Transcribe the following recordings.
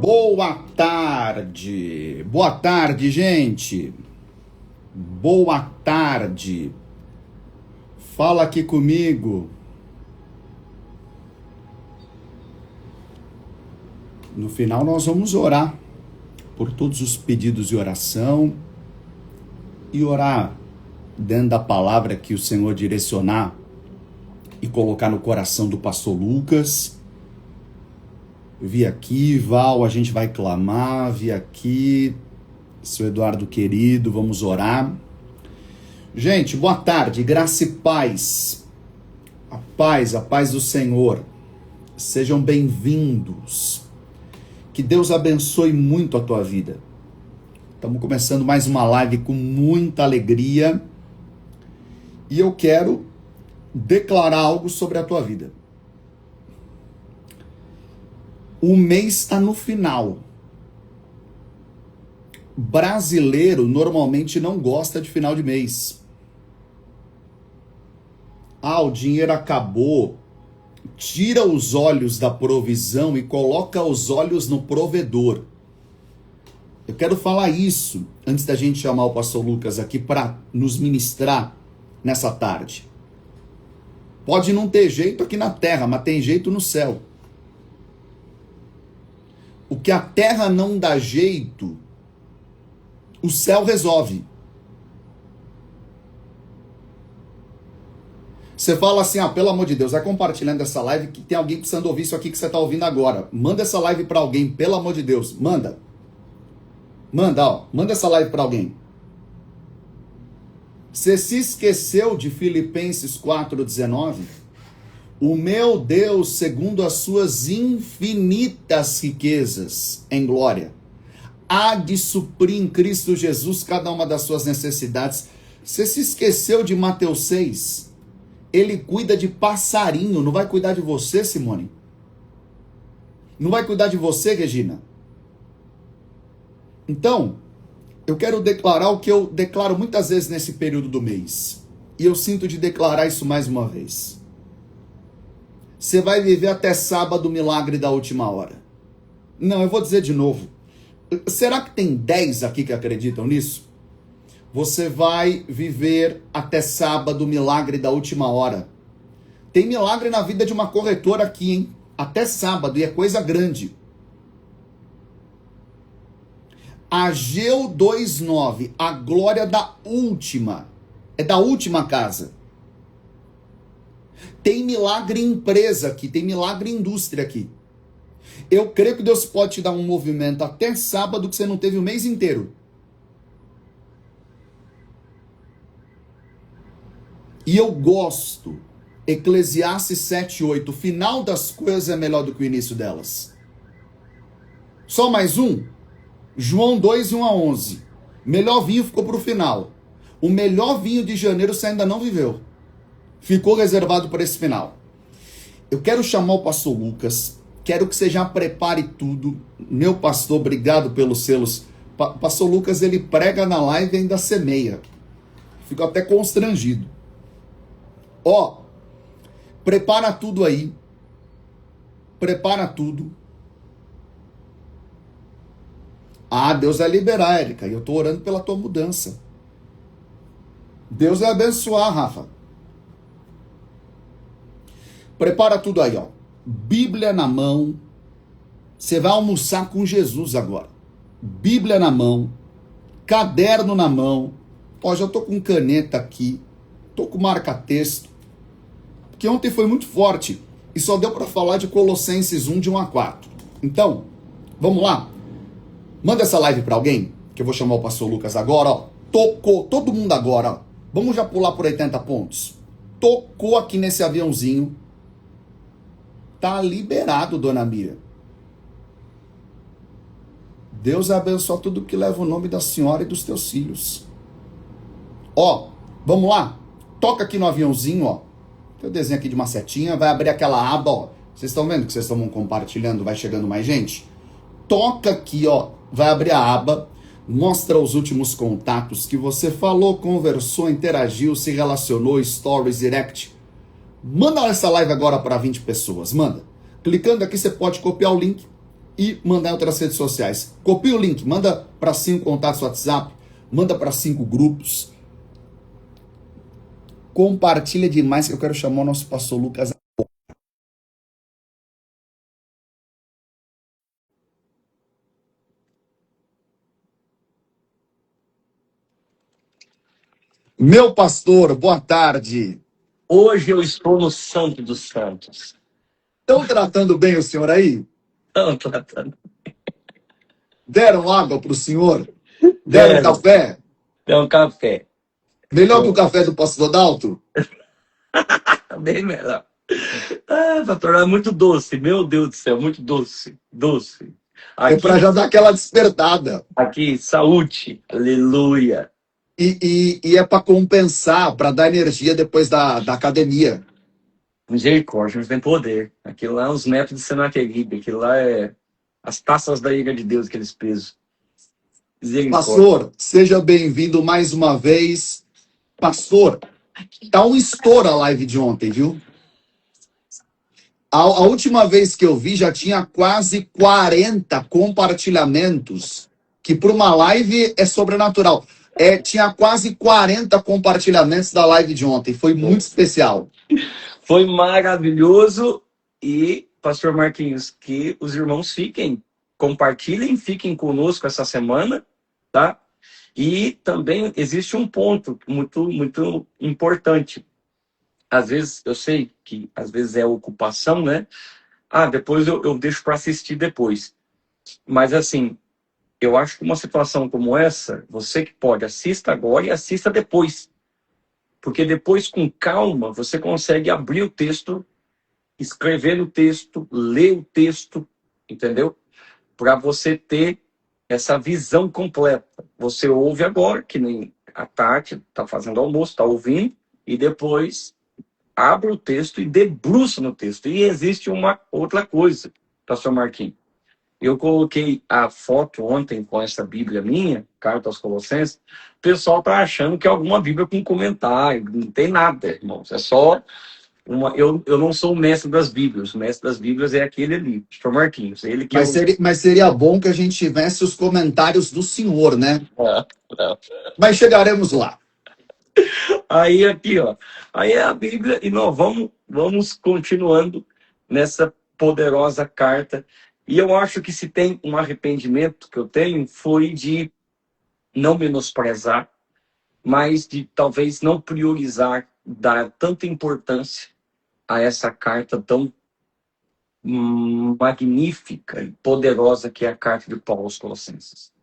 Boa tarde, gente. Boa tarde. Fala aqui comigo. No final nós vamos orar por todos os pedidos de oração e orar dentro da palavra que o Senhor direcionar e colocar no coração do pastor Lucas. Eu vi aqui, Val, a gente vai clamar, vi aqui, seu Eduardo querido, vamos orar. Gente, boa tarde, graça e paz. A paz do Senhor. Sejam bem-vindos. Que Deus abençoe muito a tua vida. Estamos começando mais uma live com muita alegria. E eu quero declarar algo sobre a tua vida. O mês está no final. Brasileiro normalmente não gosta de final de mês. O dinheiro acabou. Tira os olhos da provisão e coloca os olhos no provedor. Eu quero falar isso antes da gente chamar o pastor Lucas aqui para nos ministrar nessa tarde. Pode não ter jeito aqui na terra, mas tem jeito no céu. O que a terra não dá jeito, o céu resolve. Você fala assim, pelo amor de Deus, vai compartilhando essa live que tem alguém precisando ouvir isso aqui que você está ouvindo agora. Manda essa live para alguém, pelo amor de Deus. Manda essa live para alguém. Você se esqueceu de Filipenses 4,19? O meu Deus, segundo as suas infinitas riquezas em glória, há de suprir em Cristo Jesus cada uma das suas necessidades. Você se esqueceu de Mateus 6? Ele cuida de passarinho, não vai cuidar de você, Simone? Não vai cuidar de você, Regina? Então, eu quero declarar o que eu declaro muitas vezes nesse período do mês. E eu sinto de declarar isso mais uma vez. Você vai viver até sábado o milagre da última hora. Não, eu vou dizer de novo. Será que tem 10 aqui que acreditam nisso? Você vai viver até sábado o milagre da última hora. Tem milagre na vida de uma corretora aqui, hein? Até sábado, e é coisa grande. Ageu 2,9, a glória da última. É da última casa. Tem milagre em empresa aqui, tem milagre em indústria aqui. Eu creio que Deus pode te dar um movimento até sábado que você não teve o mês inteiro. E eu gosto, Eclesiastes 7,8, o final das coisas é melhor do que o início delas. Só mais um? João 2, 1-11. Melhor vinho ficou para o final. O melhor vinho de janeiro você ainda não viveu. Ficou reservado para esse final. Eu quero chamar o pastor Lucas. Quero que você já prepare tudo. Meu pastor, obrigado pelos selos. Pastor Lucas, ele prega na live e ainda semeia. Fico até constrangido. Prepara tudo aí. Prepara tudo. Deus vai liberar, Érica. E eu estou orando pela tua mudança. Deus vai abençoar, Rafa. Prepara tudo aí, Bíblia na mão. Você vai almoçar com Jesus agora. Bíblia na mão. Caderno na mão. Já tô com caneta aqui. Tô com marca-texto. Porque ontem foi muito forte. E só deu para falar de Colossenses 1, de 1-4. Então, vamos lá. Manda essa live para alguém. Que eu vou chamar o pastor Lucas agora, Tocou. Todo mundo agora, Vamos já pular por 80 pontos. Tocou aqui nesse aviãozinho. Tá liberado, dona Mira. Deus abençoa tudo que leva o nome da senhora e dos teus filhos. Vamos lá. Toca aqui no aviãozinho, Tem o desenho aqui de uma setinha. Vai abrir aquela aba, Vocês estão vendo que vocês estão compartilhando? Vai chegando mais gente? Toca aqui, Vai abrir a aba. Mostra os últimos contatos que você falou, conversou, interagiu, se relacionou, stories, direct. Manda essa live agora para 20 pessoas. Manda. Clicando aqui, você pode copiar o link e mandar em outras redes sociais. Copia o link, manda para 5 contatos WhatsApp, manda para 5 grupos. Compartilha demais que eu quero chamar o nosso pastor Lucas. Meu pastor, boa tarde. Hoje eu estou no Santo dos Santos. Estão tratando bem o senhor aí? Estão tratando. Deram água para o senhor? Deram Deram, café? deram café. Melhor que o café do pastor Dalto? Tá bem melhor. Ah, pastor, é muito doce. Meu Deus do céu, muito doce. Doce. É Aqui, para já dar aquela despertada. aqui, saúde. Aleluia. E é para compensar, para dar energia depois da academia. Misericórdia, mas tem poder. Aquilo lá é os métodos de Senaqueribe. Aquilo lá é as taças da ira de Deus, aqueles pesos. Misericórdia. Pastor, seja bem-vindo mais uma vez. Pastor, tá um estouro a live de ontem, viu? A última vez que eu vi já tinha quase 40 compartilhamentos, que para uma live é sobrenatural. Tinha quase 40 compartilhamentos da live de ontem. Foi muito especial. Foi maravilhoso. E, pastor Marquinhos, que os irmãos compartilhem, fiquem conosco essa semana, tá? E também existe um ponto muito, muito importante. Às vezes, eu sei que às vezes é ocupação, né? Ah, depois eu deixo para assistir depois. Mas assim, eu acho que uma situação como essa, você que pode, assista agora e assista depois. Porque depois, com calma, você consegue abrir o texto, escrever no texto, ler o texto, entendeu? Para você ter essa visão completa. Você ouve agora, que nem a Tati está fazendo almoço, está ouvindo, e depois abre o texto e debruça no texto. E existe uma outra coisa, pastor Marquinhos. Eu coloquei a foto ontem com essa Bíblia minha, Carta aos Colossenses. O pessoal está achando que é alguma Bíblia com comentário. Não tem nada, irmãos. É só uma. Eu não sou o mestre das Bíblias. O mestre das Bíblias é aquele ali, pastor Marquinhos. Ele que é o. Mas seria bom que a gente tivesse os comentários do senhor, né? Não. Mas chegaremos lá. Aí aqui, ó. Aí é a Bíblia e nós vamos continuando nessa poderosa carta. E eu acho que se tem um arrependimento que eu tenho foi de não menosprezar, mas de talvez não priorizar, dar tanta importância a essa carta tão magnífica e poderosa que é a carta de Paulo aos Colossenses.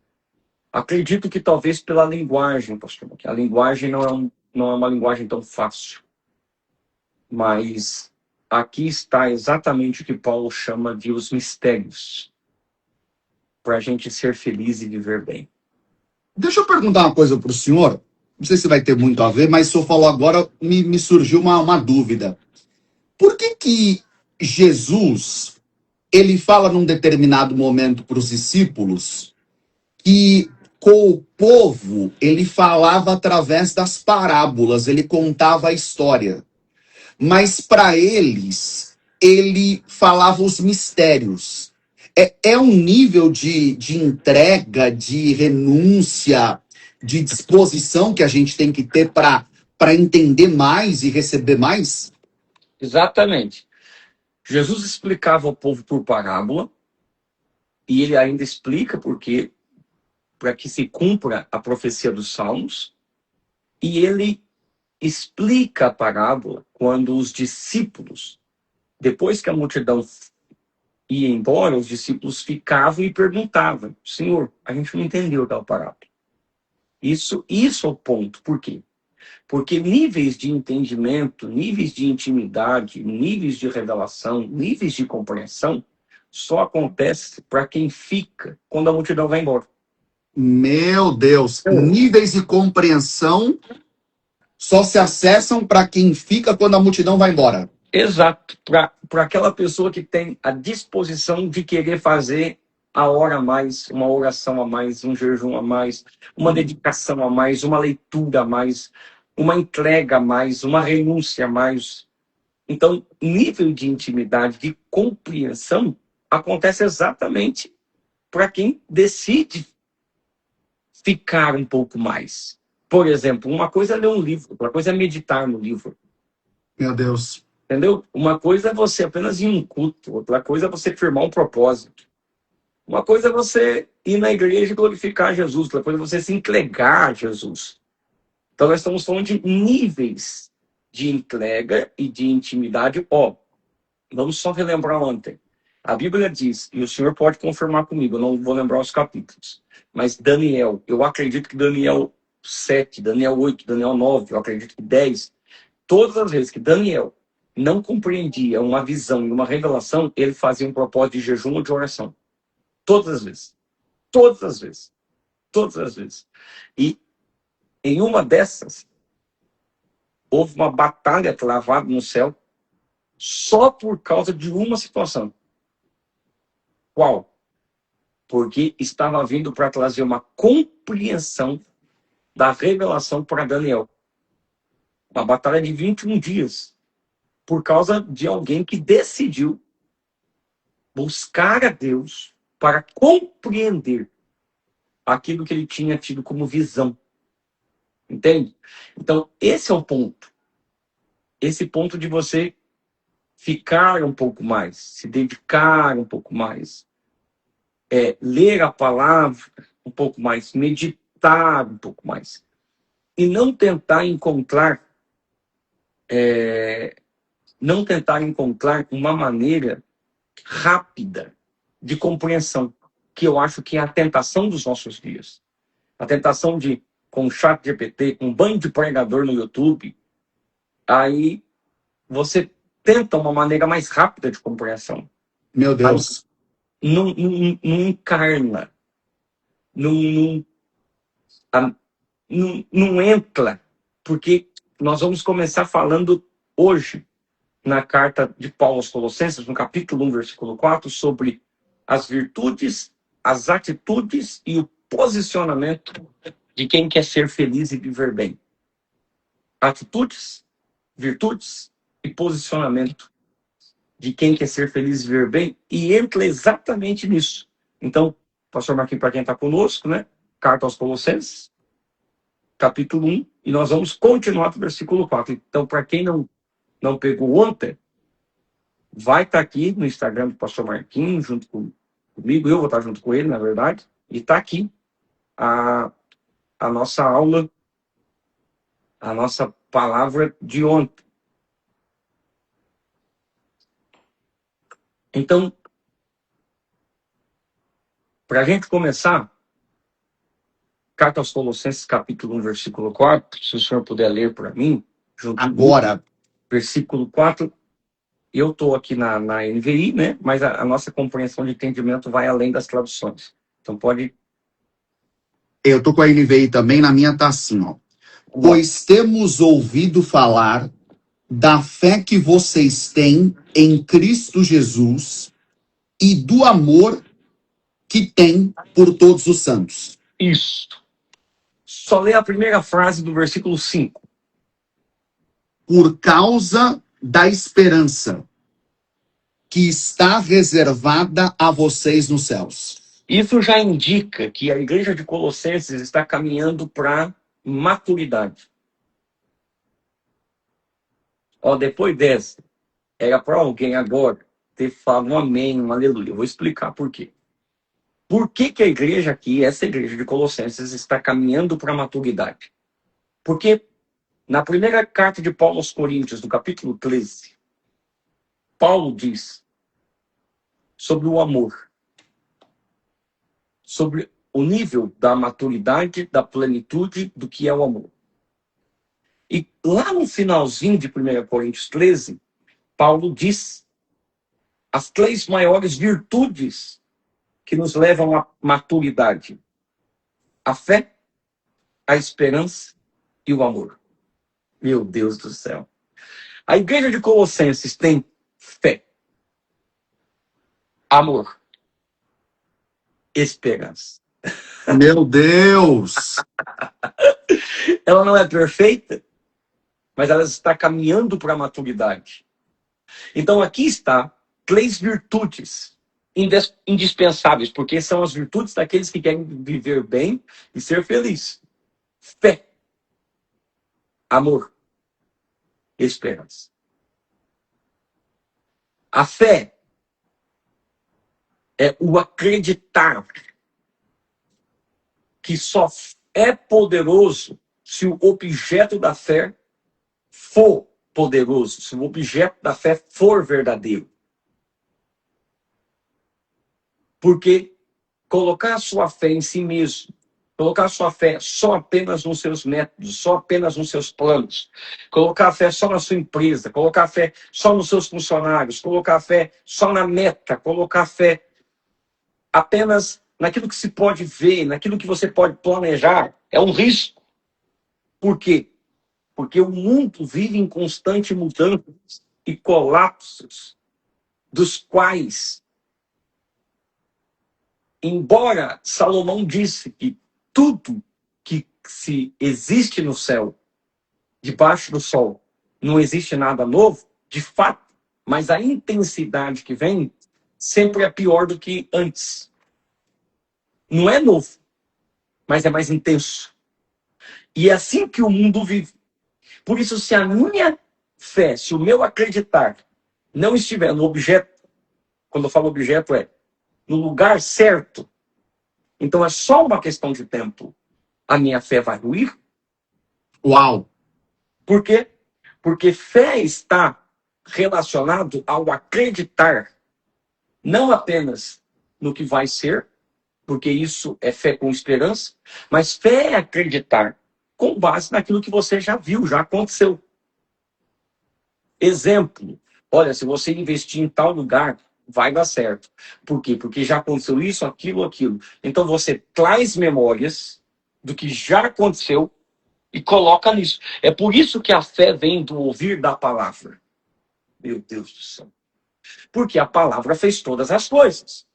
Acredito que talvez pela linguagem, pastor, que a linguagem não é uma linguagem tão fácil. Mas aqui está exatamente o que Paulo chama de os mistérios, para a gente ser feliz e viver bem. Deixa eu perguntar uma coisa para o senhor. Não sei se vai ter muito a ver, mas o senhor falou agora, me surgiu uma dúvida. Por que Jesus, ele fala num determinado momento para os discípulos que com o povo ele falava através das parábolas, ele contava a história. Mas para eles, ele falava os mistérios. É um nível de entrega, de renúncia, de disposição que a gente tem que ter para entender mais e receber mais? Exatamente. Jesus explicava ao povo por parábola, e ele ainda explica porque para que se cumpra a profecia dos Salmos, e ele explica a parábola quando os discípulos, depois que a multidão ia embora, os discípulos ficavam e perguntavam: Senhor, a gente não entendeu tal parábola. Isso é o ponto. Por quê? Porque níveis de entendimento, níveis de intimidade, níveis de revelação, níveis de compreensão, só acontece para quem fica quando a multidão vai embora. Meu Deus, níveis de compreensão só se acessam para quem fica quando a multidão vai embora. Exato, para aquela pessoa que tem a disposição de querer fazer a hora a mais, uma oração a mais, um jejum a mais, uma dedicação a mais, uma leitura a mais, uma entrega a mais, uma renúncia a mais. Então, nível de intimidade, de compreensão, acontece exatamente para quem decide ficar um pouco mais. Por exemplo, uma coisa é ler um livro, outra coisa é meditar no livro. Meu Deus. Entendeu? Uma coisa é você apenas ir em um culto, outra coisa é você firmar um propósito. Uma coisa é você ir na igreja e glorificar Jesus, outra coisa é você se entregar a Jesus. Então nós estamos falando de níveis de entrega e de intimidade. Vamos só relembrar ontem. A Bíblia diz, e o senhor pode confirmar comigo, eu não vou lembrar os capítulos, mas Daniel, eu acredito que Daniel 7, Daniel 8, Daniel 9, eu acredito que 10, todas as vezes que Daniel não compreendia uma visão e uma revelação, ele fazia um propósito de jejum ou de oração. Todas as vezes. Todas as vezes. Todas as vezes. E em uma dessas, houve uma batalha travada no céu só por causa de uma situação. Qual? Porque estava vindo para trazer uma compreensão da revelação para Daniel. Uma batalha de 21 dias. Por causa de alguém que decidiu buscar a Deus para compreender aquilo que ele tinha tido como visão. Entende? Então, esse é o ponto. Esse ponto de você ficar um pouco mais, se dedicar um pouco mais, ler a palavra um pouco mais, meditar um pouco mais. E não tentar encontrar uma maneira rápida de compreensão, que eu acho que é a tentação dos nossos dias. A tentação de, com chat GPT, com um bando de pregador no YouTube, aí você tenta uma maneira mais rápida de compreensão. Meu Deus. Não encarna, não entra, porque nós vamos começar falando hoje, na carta de Paulo aos Colossenses, no capítulo 1, versículo 4, sobre as virtudes, as atitudes e o posicionamento de quem quer ser feliz e viver bem. Atitudes, virtudes e posicionamento de quem quer ser feliz e viver bem, e entra exatamente nisso. Então, pastor Marquinhos, para quem está conosco, né? Carta aos Colossenses, capítulo 1, e nós vamos continuar do versículo 4. Então, para quem não pegou ontem, vai estar aqui no Instagram do pastor Marquinhos, junto comigo, eu vou estar junto com ele, na verdade, e está aqui a nossa aula, a nossa palavra de ontem. Então, para a gente começar, carta aos Colossenses, capítulo 1, versículo 4, se o senhor puder ler para mim, junto Agora. Versículo 4, eu estou aqui na NVI, né? Mas a nossa compreensão de entendimento vai além das traduções. Então pode... Eu tô com a NVI também, na minha tá assim, ó. Pois temos ouvido falar da fé que vocês têm em Cristo Jesus e do amor que tem por todos os santos. Isso. Só lê a primeira frase do versículo 5. Por causa da esperança que está reservada a vocês nos céus. Isso já indica que a igreja de Colossenses está caminhando para maturidade. Depois dessa, era para alguém agora ter falado um amém, um aleluia. Eu vou explicar por quê. Por que a igreja aqui, essa igreja de Colossenses, está caminhando para a maturidade? Porque na primeira carta de Paulo aos Coríntios, no capítulo 13, Paulo diz sobre o amor, sobre o nível da maturidade, da plenitude do que é o amor. E lá no finalzinho de 1 Coríntios 13, Paulo diz as 3 maiores virtudes que nos levam à maturidade: a fé, a esperança e o amor. Meu Deus do céu. A igreja de Colossenses tem fé, amor, esperança. Meu Deus! Ela não é perfeita, mas ela está caminhando para a maturidade. Então aqui está 3 virtudes indispensáveis, porque são as virtudes daqueles que querem viver bem e ser feliz. Fé, amor, esperança. A fé é o acreditar que só é poderoso se o objeto da fé for poderoso, se o objeto da fé for verdadeiro. Porque colocar a sua fé em si mesmo, colocar a sua fé só apenas nos seus métodos, só apenas nos seus planos, colocar a fé só na sua empresa, colocar a fé só nos seus funcionários, colocar a fé só na meta, colocar a fé apenas naquilo que se pode ver, naquilo que você pode planejar, é um risco. Por quê? Porque o mundo vive em constante mudança e colapsos, dos quais, embora Salomão disse que tudo que se existe no céu, debaixo do sol, não existe nada novo, de fato, mas a intensidade que vem sempre é pior do que antes. Não é novo, mas é mais intenso. E é assim que o mundo vive. Por isso, se a minha fé, se o meu acreditar não estiver no objeto, quando eu falo objeto é no lugar certo, então é só uma questão de tempo. A minha fé vai ruir. Uau! Por quê? Porque fé está relacionado ao acreditar, não apenas no que vai ser, porque isso é fé com esperança, mas fé é acreditar com base naquilo que você já viu, já aconteceu. Exemplo, olha, se você investir em tal lugar, vai dar certo. Por quê? Porque já aconteceu isso, aquilo, aquilo. Então você traz memórias do que já aconteceu e coloca nisso. É por isso que a fé vem do ouvir da palavra. Meu Deus do céu. Porque a palavra fez todas as coisas.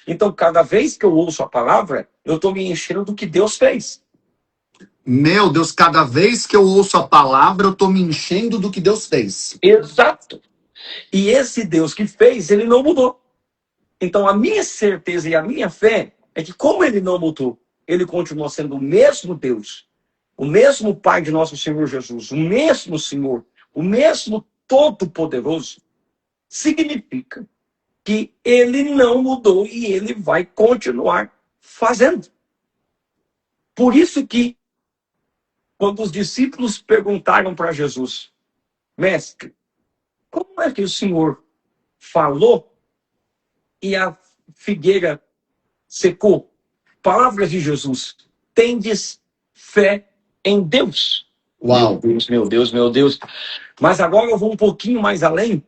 Então, cada vez que eu ouço a palavra, eu estou me enchendo do que Deus fez. Meu Deus, cada vez que eu ouço a palavra, eu estou me enchendo do que Deus fez. Exato. E esse Deus que fez, ele não mudou. Então, a minha certeza e a minha fé é que, como ele não mudou, ele continua sendo o mesmo Deus, o mesmo Pai de nosso Senhor Jesus, o mesmo Senhor, o mesmo Todo-Poderoso, significa que ele não mudou e ele vai continuar fazendo. Por isso que, quando os discípulos perguntaram para Jesus, mestre, como é que o Senhor falou e a figueira secou? Palavras de Jesus. Tendes fé em Deus. Uau! Meu Deus, meu Deus, meu Deus. Mas agora eu vou um pouquinho mais além.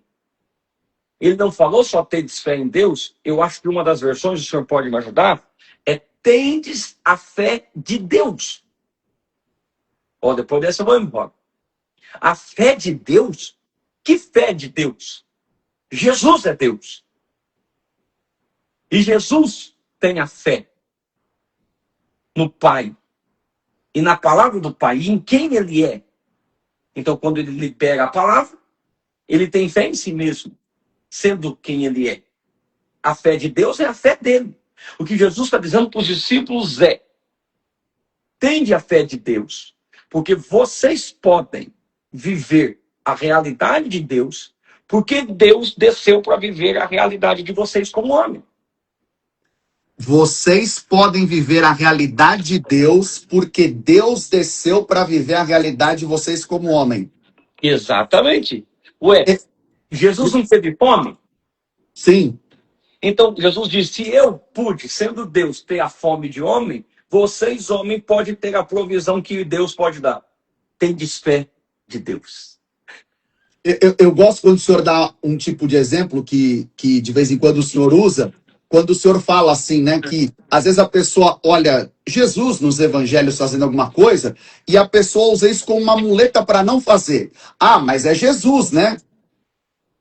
Ele não falou só tendes fé em Deus. Eu acho que uma das versões, o senhor pode me ajudar, é tendes a fé de Deus. Ó, depois dessa eu vou embora. A fé de Deus? Que fé de Deus? Jesus é Deus. E Jesus tem a fé no Pai. E na palavra do Pai, e em quem ele é. Então, quando ele libera a palavra, ele tem fé em si mesmo, sendo quem ele é. A fé de Deus é a fé dele. O que Jesus está dizendo para os discípulos é: tende a fé de Deus, porque vocês podem viver a realidade de Deus, porque Deus desceu para viver a realidade de vocês como homem. Vocês podem viver a realidade de Deus porque Deus desceu para viver a realidade de vocês como homem. Exatamente. Ué, Jesus não teve fome? Sim. Então, Jesus disse, se eu pude, sendo Deus, ter a fome de homem, vocês, homem, podem ter a provisão que Deus pode dar. Tendes fé de Deus. Eu gosto quando o senhor dá um tipo de exemplo que de vez em quando o senhor usa, quando o senhor fala assim, né, que às vezes a pessoa olha Jesus nos evangelhos fazendo alguma coisa e a pessoa usa isso como uma muleta para não fazer. Ah, mas é Jesus, né?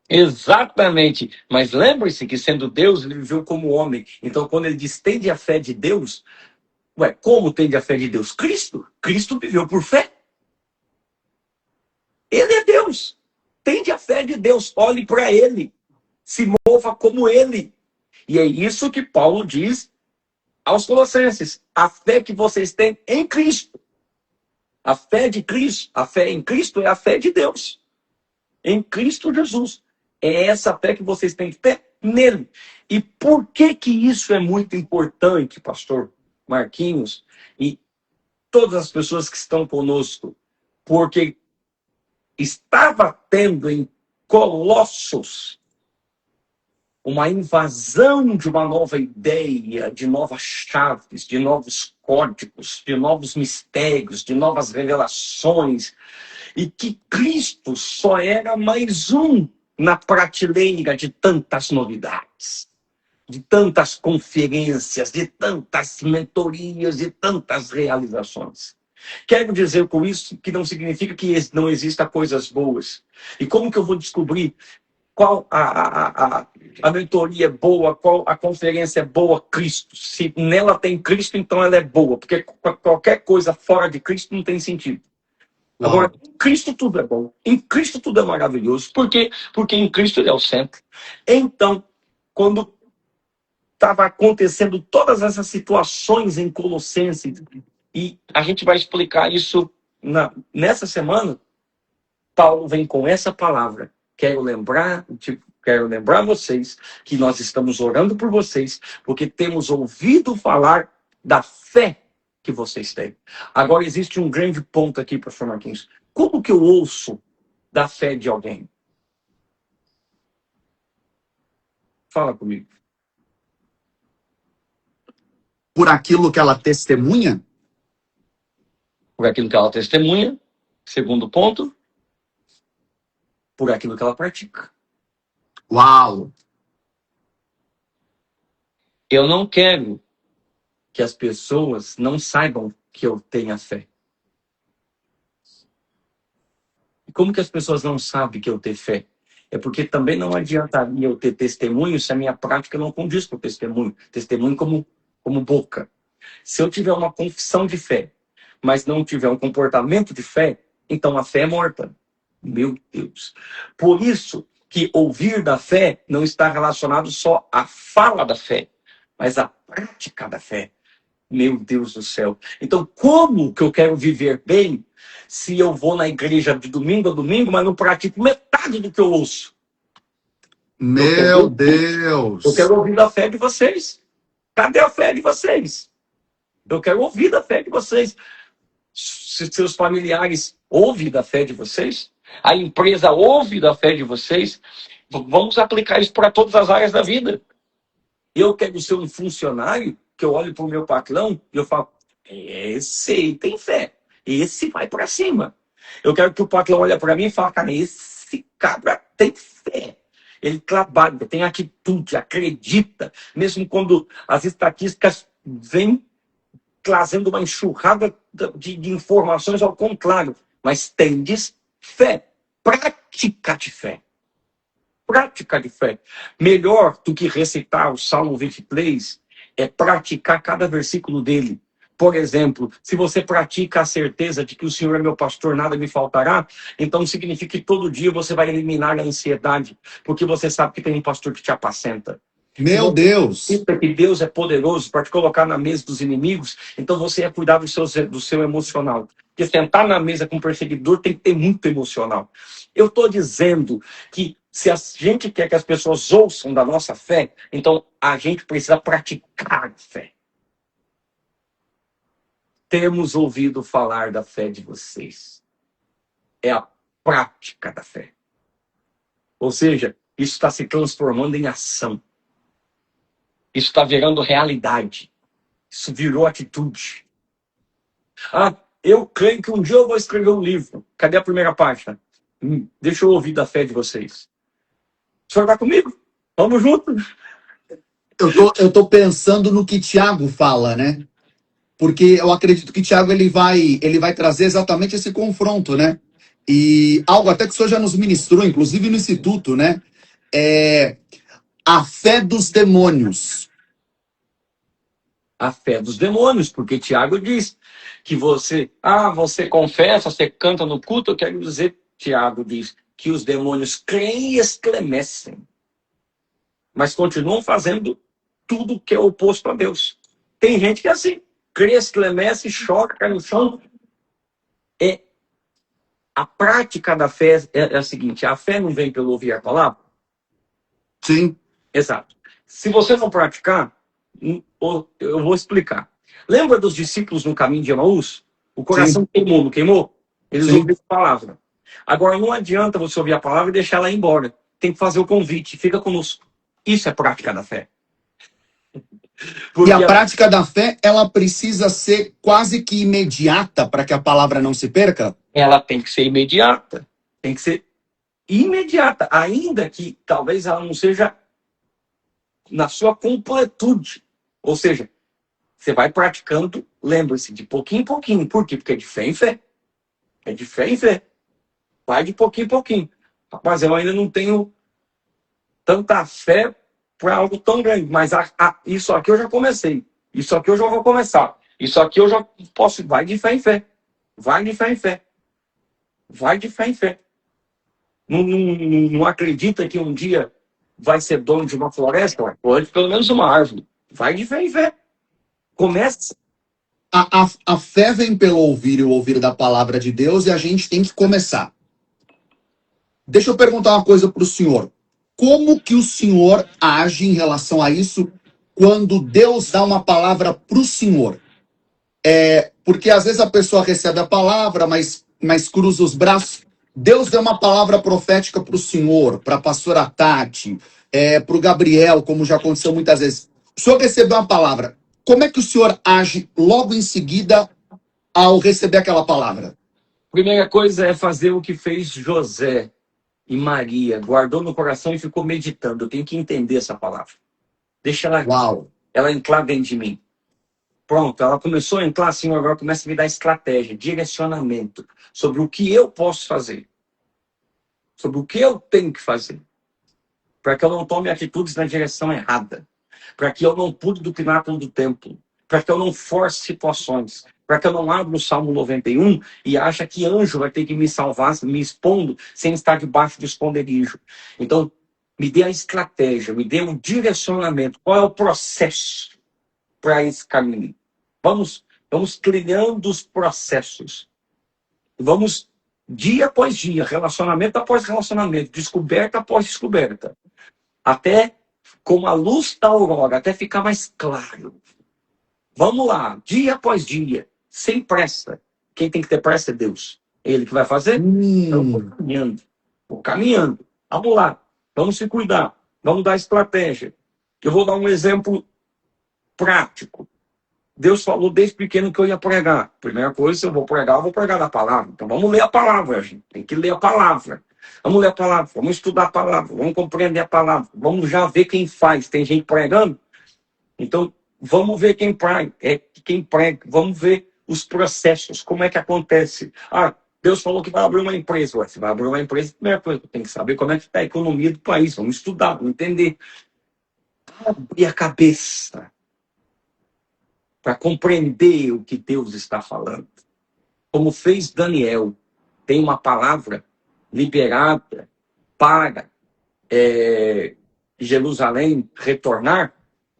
Exatamente. Mas lembre-se que, sendo Deus, ele viveu como homem. Então, quando ele diz tende a fé de Deus, ué, como tende a fé de Deus? Cristo. Cristo viveu por fé. Ele é Deus. Tende a fé de Deus. Olhe para ele. Se mova como ele. E é isso que Paulo diz aos Colossenses: a fé que vocês têm em Cristo. A fé de Cristo, a fé em Cristo é a fé de Deus. Em Cristo Jesus. É essa fé que vocês têm que ter nele. E por que que isso é muito importante, pastor Marquinhos, e todas as pessoas que estão conosco? Porque estava tendo em Colossos uma invasão de uma nova ideia, de novas chaves, de novos códigos, de novos mistérios, de novas revelações, e que Cristo só era mais um na prateleira de tantas novidades, de tantas conferências, de tantas mentorias, de tantas realizações. Quero dizer com isso que não significa que não exista coisas boas. E como que eu vou descobrir qual a mentoria é boa, qual a conferência é boa? Cristo. Se nela tem Cristo, então ela é boa, porque qualquer coisa fora de Cristo não tem sentido. Agora, em Cristo tudo é bom, em Cristo tudo é maravilhoso. Por quê? Porque em Cristo ele é o centro. Então, quando estava acontecendo todas essas situações em Colossenses, e a gente vai explicar isso nessa semana, Paulo vem com essa palavra. Quero lembrar vocês que nós estamos orando por vocês, porque temos ouvido falar da fé que vocês têm. Agora, existe um grande ponto aqui, pastor Marquinhos. Como que eu ouço da fé de alguém? Fala comigo. Por aquilo que ela testemunha? Por aquilo que ela testemunha. Segundo ponto, por aquilo que ela pratica. Uau! Eu não quero que as pessoas não saibam que eu tenho fé. E como que as pessoas não sabem que eu tenho fé? É porque também não adiantaria eu ter testemunho se a minha prática não condiz com o testemunho. Testemunho como boca. Se eu tiver uma confissão de fé, mas não tiver um comportamento de fé, então a fé é morta. Meu Deus. Por isso que ouvir da fé não está relacionado só à fala da fé, mas à prática da fé. Meu Deus do céu. Então, como que eu quero viver bem se eu vou na igreja de domingo a domingo, mas não pratico metade do que eu ouço? Meu Deus! Eu quero ouvir da fé de vocês. Cadê a fé de vocês? Eu quero ouvir da fé de vocês. Se seus familiares ouvem da fé de vocês, a empresa ouve da fé de vocês, vamos aplicar isso para todas as áreas da vida. Eu quero ser um funcionário que eu olho para o meu patrão e eu falo, esse tem fé, esse vai para cima. Eu quero que o patrão olhe para mim e fale, cara, esse cabra tem fé. Ele trabalha, tem atitude, acredita, mesmo quando as estatísticas vêm trazendo uma enxurrada de informações ao contrário, mas tendes fé, prática de fé. Prática de fé. Melhor do que recitar o Salmo 23 é praticar cada versículo dele. Por exemplo, se você pratica a certeza de que o Senhor é meu pastor, nada me faltará, então significa que todo dia você vai eliminar a ansiedade, porque você sabe que tem um pastor que te apacenta. Meu Deus! Que Deus é poderoso para te colocar na mesa dos inimigos, então você ia cuidar do seu emocional. Porque sentar na mesa com um perseguidor tem que ter muito emocional. Eu estou dizendo que se a gente quer que as pessoas ouçam da nossa fé, então a gente precisa praticar fé. Temos ouvido falar da fé de vocês. É a prática da fé. Ou seja, isso está se transformando em ação. Isso está virando realidade. Isso virou atitude. Ah, eu creio que um dia eu vou escrever um livro. Cadê a primeira página? Deixa eu ouvir da fé de vocês. O senhor vai comigo? Vamos juntos? Eu tô pensando no que Tiago fala, né? Porque eu acredito que Tiago ele vai trazer exatamente esse confronto, né? E algo até que o senhor já nos ministrou, inclusive no Instituto, né? É a fé dos demônios. A fé dos demônios, porque Tiago diz que você confessa, você canta no culto, eu quero dizer, Tiago diz que os demônios creem e estremecem, mas continuam fazendo tudo que é oposto a Deus. Tem gente que é assim, crê, estremece, choca, cai no chão. A prática da fé é a seguinte: a fé não vem pelo ouvir a palavra? Sim. Exato. Se você não praticar, eu vou explicar. Lembra dos discípulos no caminho de Emaús? O coração Sim. queimou, não queimou? Eles Sim. ouviram a palavra. Agora, não adianta você ouvir a palavra e deixar ela ir embora. Tem que fazer o convite, fica conosco. Isso é prática da fé. E a Porque prática da fé, ela precisa ser quase que imediata para que a palavra não se perca? ela tem que ser imediata. Tem que ser imediata. Ainda que talvez ela não seja na sua completude. Ou seja, você vai praticando, lembre-se, de pouquinho em pouquinho. Por quê? Porque é de fé em fé. É de fé em fé. Vai de pouquinho em pouquinho. Rapaz, eu ainda não tenho tanta fé para algo tão grande, mas isso aqui eu já comecei. Isso aqui eu já vou começar. Isso aqui eu já posso. Vai de fé em fé. Vai de fé em fé. Vai de fé em fé. Não acredita que um dia vai ser dono de uma floresta? Pode pelo menos uma árvore. Vai de fé em fé. Comece. A fé vem pelo ouvir e o ouvir da palavra de Deus e a gente tem que começar. Deixa eu perguntar uma coisa para o senhor. Como que o senhor age em relação a isso quando Deus dá uma palavra para o senhor? Porque às vezes a pessoa recebe a palavra, mas cruza os braços. Deus deu uma palavra profética para o senhor, para a pastora Tati, para o Gabriel, como já aconteceu muitas vezes. O senhor recebeu uma palavra. Como é que o senhor age logo em seguida ao receber aquela palavra? Primeira coisa é fazer o que fez José e Maria. Guardou no coração e ficou meditando. Eu tenho que entender essa palavra. Deixa Uau! ela entrar dentro de mim. Pronto, ela começou a entrar assim, agora começa a me dar estratégia, direcionamento sobre o que eu posso fazer. Sobre o que eu tenho que fazer. Para que eu não tome atitudes na direção errada. Para que eu não pule do pináculo do templo. Para que eu não force situações. Para que eu não abra o Salmo 91 e ache que anjo vai ter que me salvar, me expondo, sem estar debaixo do esconderijo. Então, me dê a estratégia, me dê um direcionamento. Qual é o processo para esse caminho? Vamos trilhando os processos. Vamos, dia após dia, relacionamento após relacionamento, descoberta após descoberta. Até com a luz da aurora, até ficar mais claro. Vamos lá, dia após dia, sem pressa. Quem tem que ter pressa é Deus. É Ele que vai fazer? Então, vou caminhando. Vou caminhando. Vamos lá. Vamos se cuidar. Vamos dar estratégia. Eu vou dar um exemplo prático. Deus falou desde pequeno que eu ia pregar. Primeira coisa, se eu vou pregar da palavra. Então vamos ler a palavra, gente. Tem que ler a palavra. Vamos ler a palavra, vamos estudar a palavra, vamos compreender a palavra. Vamos já ver quem faz. Tem gente pregando? Então, vamos ver quem prega. Vamos ver os processos, como é que acontece. Deus falou que vai abrir uma empresa. Ué, se vai abrir uma empresa, a primeira coisa, tem que saber como é que está a economia do país. Vamos estudar, vamos entender. Abrir a cabeça para compreender o que Deus está falando. Como fez Daniel, tem uma palavra liberada para Jerusalém retornar.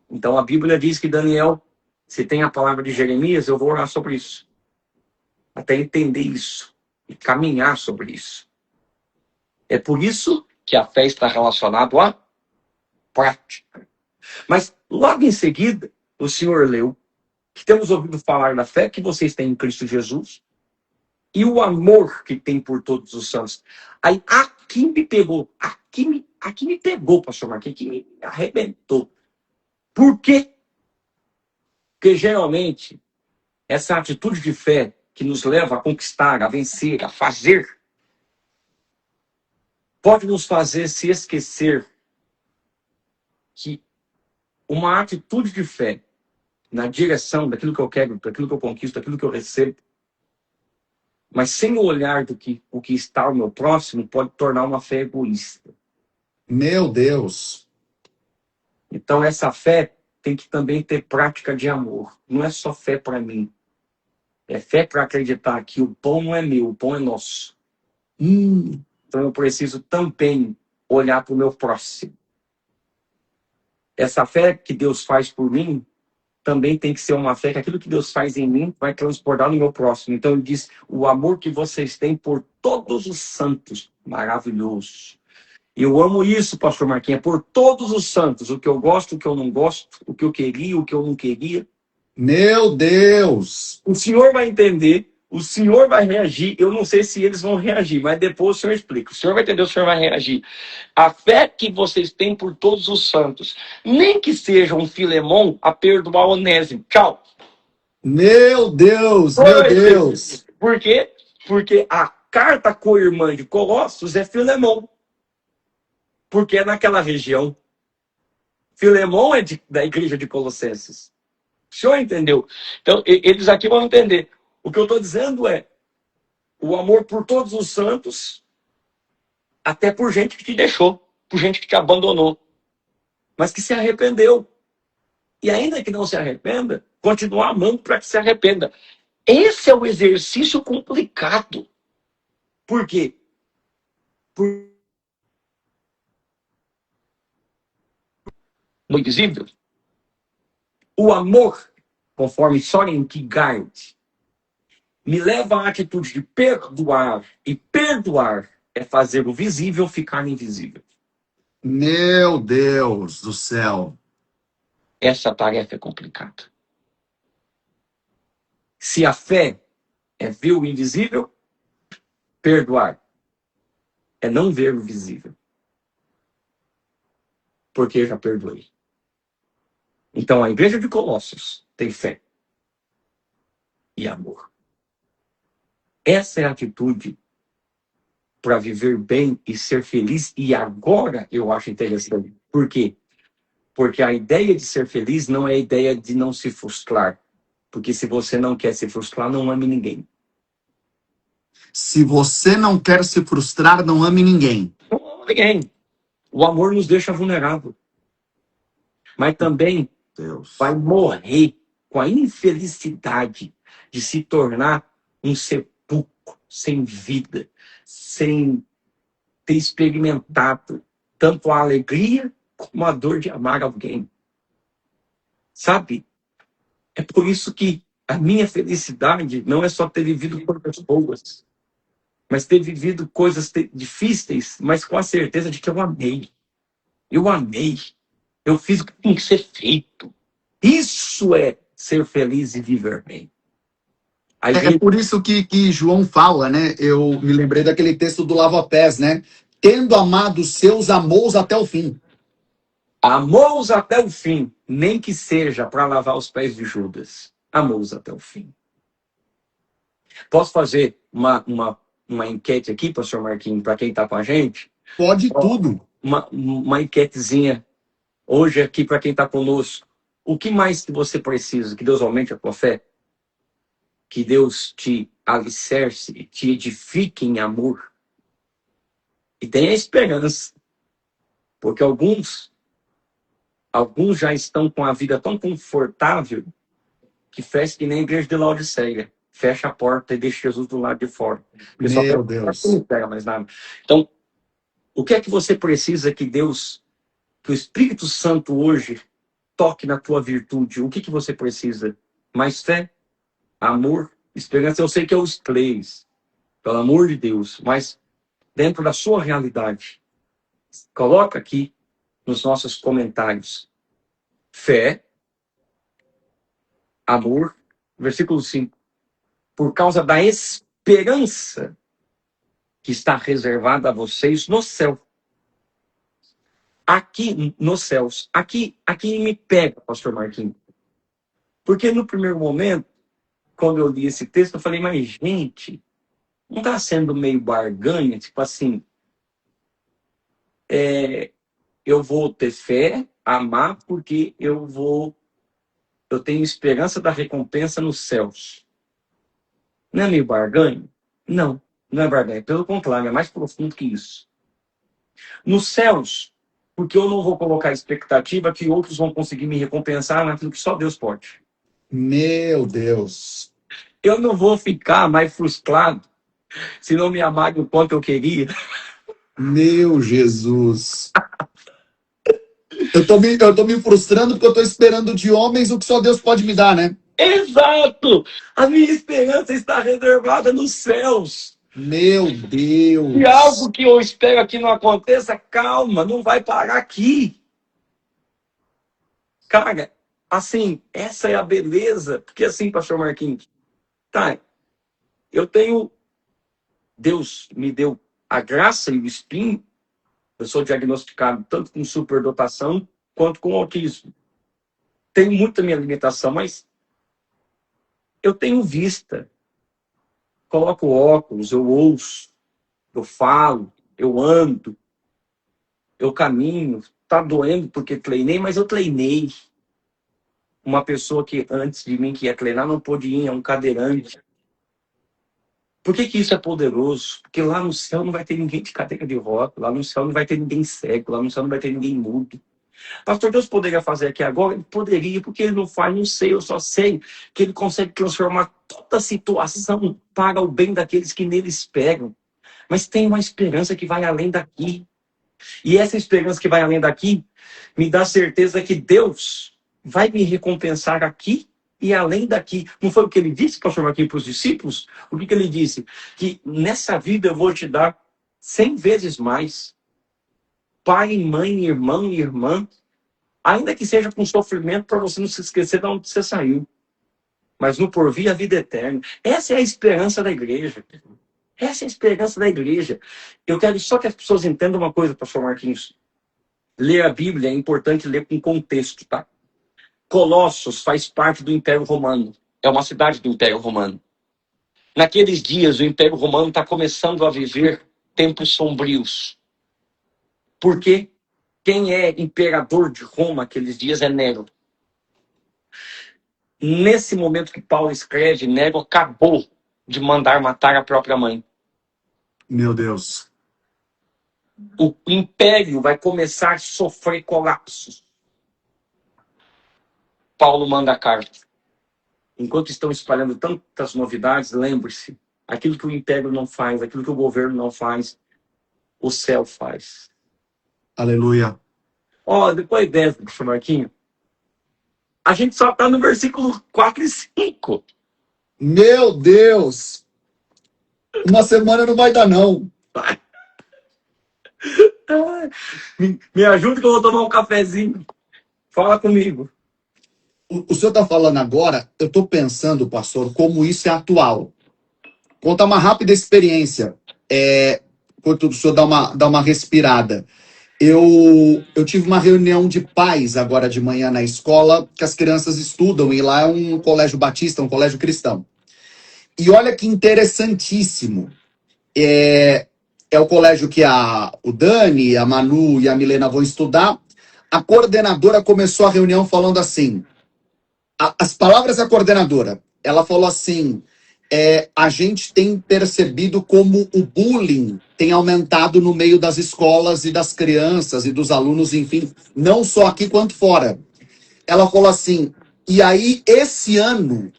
Então a Bíblia diz que Daniel, se tem a palavra de Jeremias, eu vou orar sobre isso. Até entender isso e caminhar sobre isso. É por isso que a fé está relacionada à prática. Mas logo em seguida, o Senhor leu que temos ouvido falar da fé que vocês têm em Cristo Jesus e o amor que tem por todos os santos. Aí aqui me pegou, aqui me pegou, pastor Marquinhos, aqui me arrebentou. Por quê? Porque geralmente essa atitude de fé que nos leva a conquistar, a vencer, a fazer, pode nos fazer se esquecer que uma atitude de fé na direção daquilo que eu quero, daquilo que eu conquisto, daquilo que eu recebo, mas sem o olhar o que está ao meu próximo, pode tornar uma fé egoísta. Meu Deus! Então essa fé tem que também ter prática de amor. Não é só fé para mim. É fé para acreditar que o pão não é meu, o pão é nosso. Então eu preciso também olhar para o meu próximo. Essa fé que Deus faz por mim também tem que ser uma fé que aquilo que Deus faz em mim vai transportar no meu próximo. Então ele diz, o amor que vocês têm por todos os santos, maravilhoso. E eu amo isso, pastor Marquinhos, por todos os santos, o que eu gosto, o que eu não gosto, o que eu queria, o que eu não queria. Meu Deus! O senhor vai entender, o senhor vai reagir. Eu não sei se eles vão reagir, mas depois o senhor explica. O senhor vai entender, o senhor vai reagir. A fé que vocês têm por todos os santos, nem que seja um Filemão a perdoar Onésimo. Tchau. Meu Deus! Meu Deus! Por quê? Porque a carta co-irmã de Colossos é Filemão. Porque é naquela região. Filemão é da igreja de Colossenses. O senhor entendeu? Então, eles aqui vão entender. O que eu estou dizendo é o amor por todos os santos, até por gente que te deixou, por gente que te abandonou, mas que se arrependeu. E ainda que não se arrependa, continuar amando para que se arrependa. Esse é o exercício complicado. Por quê? No invisível, o amor, conforme Soren Kierkegaard, me leva à atitude de perdoar. E perdoar é fazer o visível ficar invisível. Meu Deus do céu! Essa tarefa é complicada. Se a fé é ver o invisível, perdoar é não ver o visível. Porque eu já perdoei. Então a igreja de Colossos tem fé e amor. Essa é a atitude para viver bem e ser feliz. E agora eu acho interessante. Por quê? Porque a ideia de ser feliz não é a ideia de não se frustrar. Porque se você não quer se frustrar, não ame ninguém. Se você não quer se frustrar, não ame ninguém. Não ama ninguém. O amor nos deixa vulnerável. Mas também Deus. vai morrer com a infelicidade de se tornar um sepulcro sem vida, sem ter experimentado tanto a alegria como a dor de amar alguém. Sabe? É por isso que a minha felicidade não é só ter vivido coisas boas, mas ter vivido coisas difíceis, mas com a certeza de que eu amei. Eu amei. Eu fiz o que tinha que ser feito. Isso é ser feliz e viver bem. É por isso que João fala, né? Eu me lembrei daquele texto do Lava-Pés, né? Tendo amado os seus, amou-os até o fim. Amou-os até o fim, nem que seja para lavar os pés de Judas. Amou-os até o fim. Posso fazer uma enquete aqui, pastor Marquinhos, para quem está com a gente? Pode tudo. Uma enquetezinha hoje aqui para quem está conosco. O que mais que você precisa? Que Deus aumente a tua fé? Que Deus te alicerce, te edifique em amor. E tenha esperança. Porque alguns já estão com a vida tão confortável que fez que nem a igreja de Laodiceia. Fecha a porta e deixa Jesus do lado de fora. Porque Meu Deus. Não pega mais nada. Então, o que é que você precisa que Deus, que o Espírito Santo hoje toque na tua virtude? O que você precisa? Mais fé, amor, esperança. Eu sei que é os três, pelo amor de Deus, mas dentro da sua realidade, coloca aqui nos nossos comentários. Fé, amor, versículo 5. Por causa da esperança que está reservada a vocês no céu. Aqui nos céus. Aqui me pega, pastor Marquinhos. Porque no primeiro momento, quando eu li esse texto, eu falei, mas gente, não está sendo meio barganha? Tipo assim, eu vou ter fé, amar, porque eu tenho esperança da recompensa nos céus. Não é meio barganha? Não, não é barganha. Pelo contrário, é mais profundo que isso. Nos céus, porque eu não vou colocar a expectativa que outros vão conseguir me recompensar naquilo que só Deus pode. Meu Deus. Eu não vou ficar mais frustrado se não me amarem o quanto eu queria. Meu Jesus. Eu tô me frustrando porque eu tô esperando de homens o que só Deus pode me dar, né? Exato! A minha esperança está reservada nos céus. Meu E Deus. algo que eu espero aqui não aconteça, calma, não vai parar aqui. Cara, assim, essa é a beleza. Porque assim, pastor Marquinhos, tá, eu tenho, Deus me deu a graça e o espinho, eu sou diagnosticado tanto com superdotação quanto com autismo. Tenho muita minha limitação, mas eu tenho vista. Coloco óculos, eu ouço, eu falo, eu ando, eu caminho. Tá doendo porque treinei, mas eu treinei. Uma pessoa que antes de mim que ia treinar não pôde ir, é um cadeirante. Por que isso é poderoso? Porque lá no céu não vai ter ninguém de cadeira de roda, lá no céu não vai ter ninguém cego, lá no céu não vai ter ninguém mudo. Pastor, Deus poderia fazer aqui agora? Ele poderia, porque ele não faz, não sei, eu só sei que ele consegue transformar toda a situação para o bem daqueles que nele esperam. Mas tem uma esperança que vai além daqui. E essa esperança que vai além daqui me dá certeza que Deus vai me recompensar aqui e além daqui. Não foi o que ele disse, pastor aqui para os discípulos? O que ele disse? Que nessa vida eu vou te dar 100 vezes mais. Pai, mãe, irmão e irmã. Ainda que seja com sofrimento para você não se esquecer de onde você saiu. Mas no porvir a vida eterna. Essa é a esperança da igreja. Essa é a esperança da igreja. Eu quero só que as pessoas entendam uma coisa, pastor Marquinhos. Ler a Bíblia é importante ler com contexto, tá? Colossos faz parte do Império Romano. É uma cidade do Império Romano. Naqueles dias, o Império Romano está começando a viver tempos sombrios. Por quê? Quem é imperador de Roma naqueles dias é Nero. Nesse momento que Paulo escreve, Nero acabou de mandar matar a própria mãe. Meu Deus. O império vai começar a sofrer colapsos. Paulo manda a carta. Enquanto estão espalhando tantas novidades, lembre-se, aquilo que o império não faz, aquilo que o governo não faz, o céu faz. Aleluia. Ó, depois dessa, professor Marquinho, a gente só está no versículo 4 e 5. Meu Deus. Uma semana não vai dar, não. Me ajuda que eu vou tomar um cafezinho. Fala comigo. O senhor está falando agora, eu estou pensando, pastor, como isso é atual. Conta uma rápida experiência. Enquanto o senhor dá uma respirada. Eu tive uma reunião de pais agora de manhã na escola, que as crianças estudam, e lá é um colégio batista, um colégio cristão. E olha que interessantíssimo. É o colégio que o Dani, a Manu e a Milena vão estudar. A coordenadora começou a reunião falando assim, as palavras da coordenadora, ela falou assim, a gente tem percebido como o bullying tem aumentado no meio das escolas e das crianças e dos alunos, enfim, não só aqui quanto fora. Ela falou assim, e aí esse ano,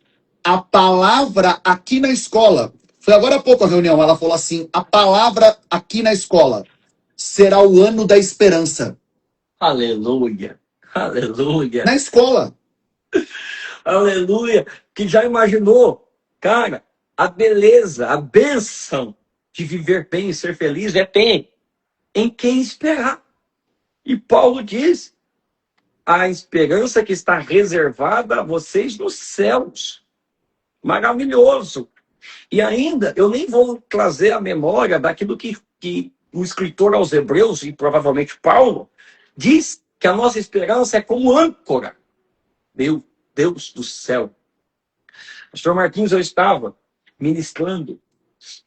a palavra aqui na escola, foi agora há pouco a reunião, ela falou assim, a palavra aqui na escola será o ano da esperança. Aleluia. Aleluia. Na escola. Aleluia. Que já imaginou, cara, a beleza, a bênção de viver bem e ser feliz tem em quem esperar. E Paulo diz, a esperança que está reservada a vocês nos céus. Maravilhoso. E ainda, eu nem vou trazer a memória daquilo que o escritor aos Hebreus, e provavelmente Paulo, diz que a nossa esperança é como âncora. Meu Deus do céu. Pastor Marquinhos, eu estava ministrando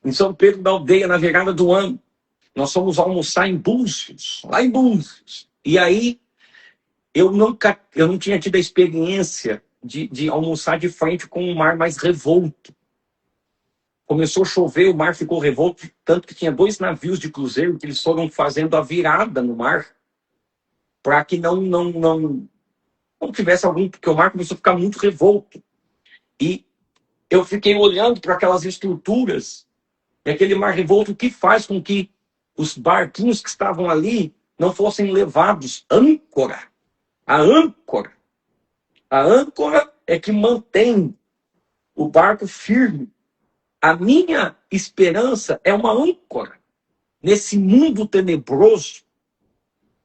em São Pedro da Aldeia, na virada do ano. Nós fomos almoçar em Búzios, lá em Búzios. E aí, eu não tinha tido a experiência de almoçar de frente com um mar mais revolto. Começou a chover, o mar ficou revolto, tanto que tinha 2 navios de cruzeiro que eles foram fazendo a virada no mar para que não tivesse algum, porque o mar começou a ficar muito revolto. E eu fiquei olhando para aquelas estruturas, e aquele mar revolto, que faz com que os barquinhos que estavam ali não fossem levados âncora. A âncora. A âncora é que mantém o barco firme. A minha esperança é uma âncora nesse mundo tenebroso,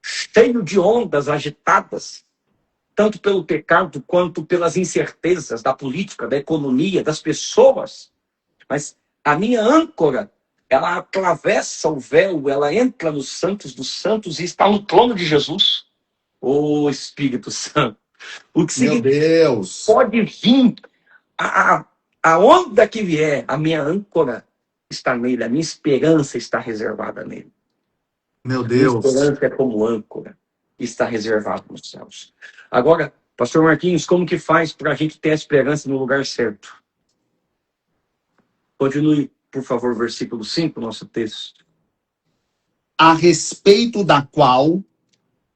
cheio de ondas agitadas, tanto pelo pecado quanto pelas incertezas da política, da economia, das pessoas. Mas a minha âncora, ela atravessa o véu, ela entra nos santos dos santos e está no trono de Jesus. Ô Espírito Santo. O que Meu significa Deus. pode vir a onda que vier, a minha âncora está nele, a minha esperança está reservada nele. Meu A minha Deus. esperança é como âncora, está reservada nos céus. Agora, pastor Marquinhos, como que faz para a gente ter a esperança no lugar certo? Continue, por favor, versículo 5, nosso texto. A respeito da qual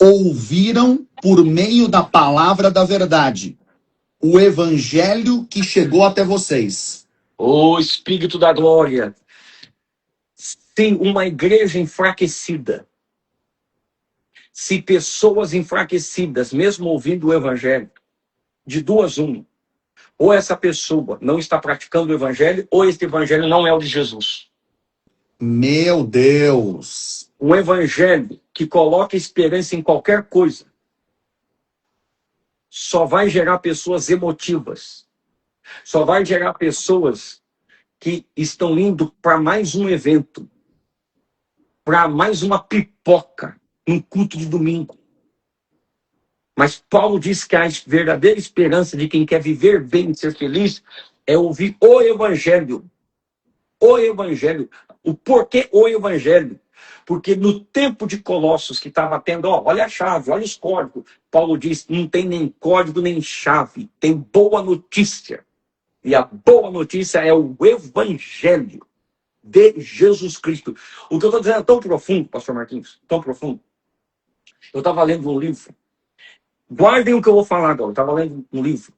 ouviram por meio da palavra da verdade, o evangelho que chegou até vocês. Ô Espírito da glória, se uma igreja enfraquecida, se pessoas enfraquecidas, mesmo ouvindo o evangelho, de duas uma, ou essa pessoa não está praticando o evangelho, ou este evangelho não é o de Jesus. Meu Deus. Um evangelho que coloca esperança em qualquer coisa só vai gerar pessoas emotivas, só vai gerar pessoas que estão indo para mais um evento, para mais uma pipoca, um culto de domingo. Mas Paulo diz que a verdadeira esperança de quem quer viver bem e ser feliz é ouvir o evangelho. O evangelho. O porquê o evangelho? Porque no tempo de Colossos que estava tendo, olha a chave, olha os códigos. Paulo diz, não tem nem código nem chave, tem boa notícia. E a boa notícia é o evangelho de Jesus Cristo. O que eu estou dizendo é tão profundo, pastor Marquinhos, tão profundo. Eu estava lendo um livro. Guardem o que eu vou falar agora. Eu estava lendo um livro.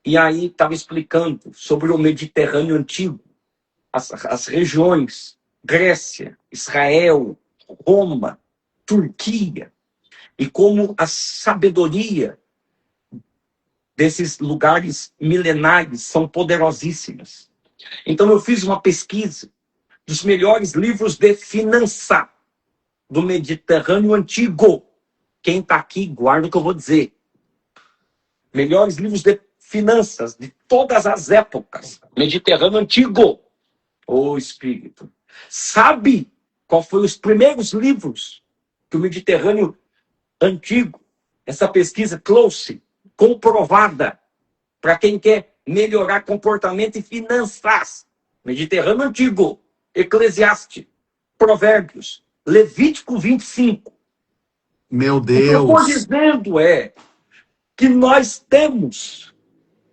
E aí estava explicando sobre o Mediterrâneo antigo. As regiões, Grécia, Israel, Roma, Turquia, e como a sabedoria desses lugares milenares são poderosíssimas. Então eu fiz uma pesquisa dos melhores livros de finança do Mediterrâneo antigo. Quem está aqui, guarda o que eu vou dizer. Melhores livros de finanças de todas as épocas. Mediterrâneo antigo. Ô Espírito, sabe qual foi os primeiros livros que o Mediterrâneo antigo, essa pesquisa trouxe, comprovada, para quem quer melhorar comportamento e finanças? Mediterrâneo antigo, Eclesiastes, Provérbios, Levítico 25. Meu O que eu estou Deus. dizendo é que nós temos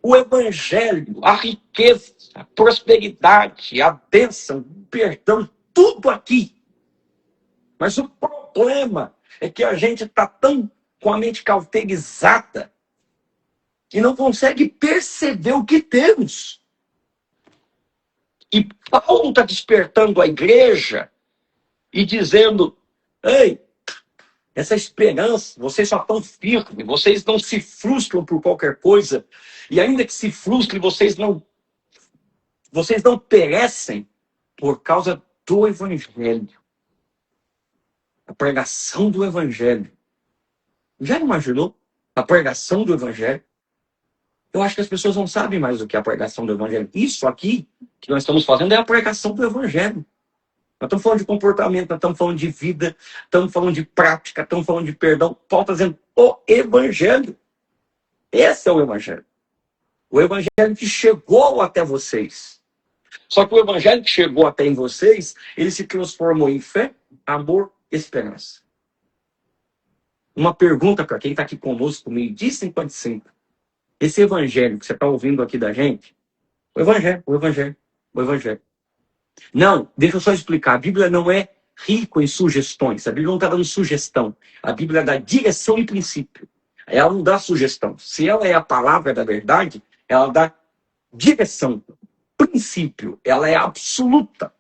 o evangelho, a riqueza, a prosperidade, a bênção, o perdão, tudo aqui. Mas o problema é que a gente está tão com a mente cauterizada que não consegue perceber o que temos. E Paulo está despertando a igreja e dizendo, ei, essa esperança, vocês só estão firmes, vocês não se frustram por qualquer coisa, e ainda que se frustrem, vocês não perecem por causa do evangelho. A pregação do evangelho. Já imaginou a pregação do evangelho? Eu acho que as pessoas não sabem mais o que é a pregação do evangelho. Isso aqui que nós estamos fazendo é a pregação do evangelho. Nós estamos falando de comportamento, nós estamos falando de vida, estamos falando de prática, estamos falando de perdão. Paulo está dizendo o evangelho. Esse é o evangelho. O evangelho que chegou até vocês. Só que o evangelho que chegou até em vocês, ele se transformou em fé, amor, esperança. Uma pergunta para quem está aqui conosco, meio-dia 55. Esse evangelho que você está ouvindo aqui da gente, o evangelho. Não, deixa eu só explicar. A Bíblia não é rico em sugestões. A Bíblia não está dando sugestão. A Bíblia dá direção e princípio. Ela não dá sugestão. Se ela é a palavra da verdade, ela dá direção, princípio. Ela é absoluta.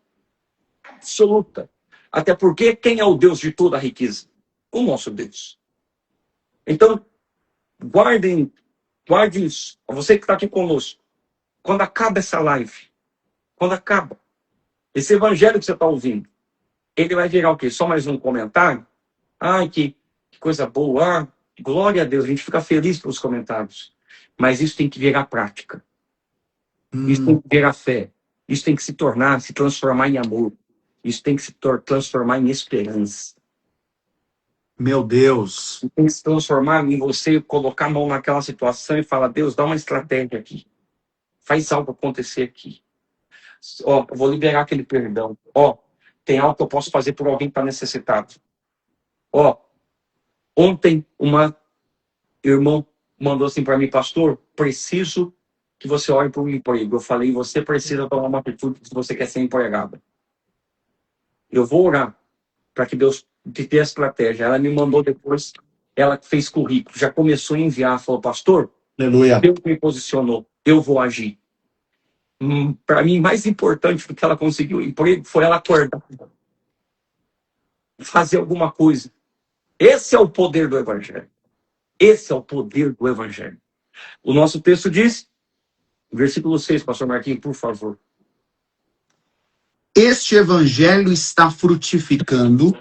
Absoluta. Até porque quem é o Deus de toda a riqueza? O nosso Deus. Então, Guarde isso. Você que está aqui conosco. Quando acaba essa live, quando acaba, esse evangelho que você está ouvindo, ele vai virar o quê? Só mais um comentário? Ai, que coisa boa. Ah, glória a Deus. A gente fica feliz pelos comentários. Mas isso tem que virar prática. Isso tem que virar fé. Isso tem que se transformar em amor. Isso tem que se transformar em esperança. Meu Deus. Tem que se transformar em você colocar a mão naquela situação e falar: Deus, dá uma estratégia aqui. Faz algo acontecer aqui. Ó, eu vou liberar aquele perdão. Ó, tem algo que eu posso fazer por alguém que está necessitado. Ó, ontem uma irmã mandou assim para mim: pastor, preciso que você ore por um emprego. Eu falei: você precisa tomar uma atitude se você quer ser empregada. Eu vou orar para que Deus te dê a estratégia. Ela me mandou depois, ela fez currículo, já começou a enviar, falou: pastor, Aleluia. Deus me posicionou, eu vou agir. Para mim, mais importante do que ela conseguiu o emprego foi ela acordar, fazer alguma coisa. Esse é o poder do Evangelho. Esse é o poder do Evangelho. O nosso texto diz, versículo 6, pastor Marquinhos, por favor. Este evangelho está frutificando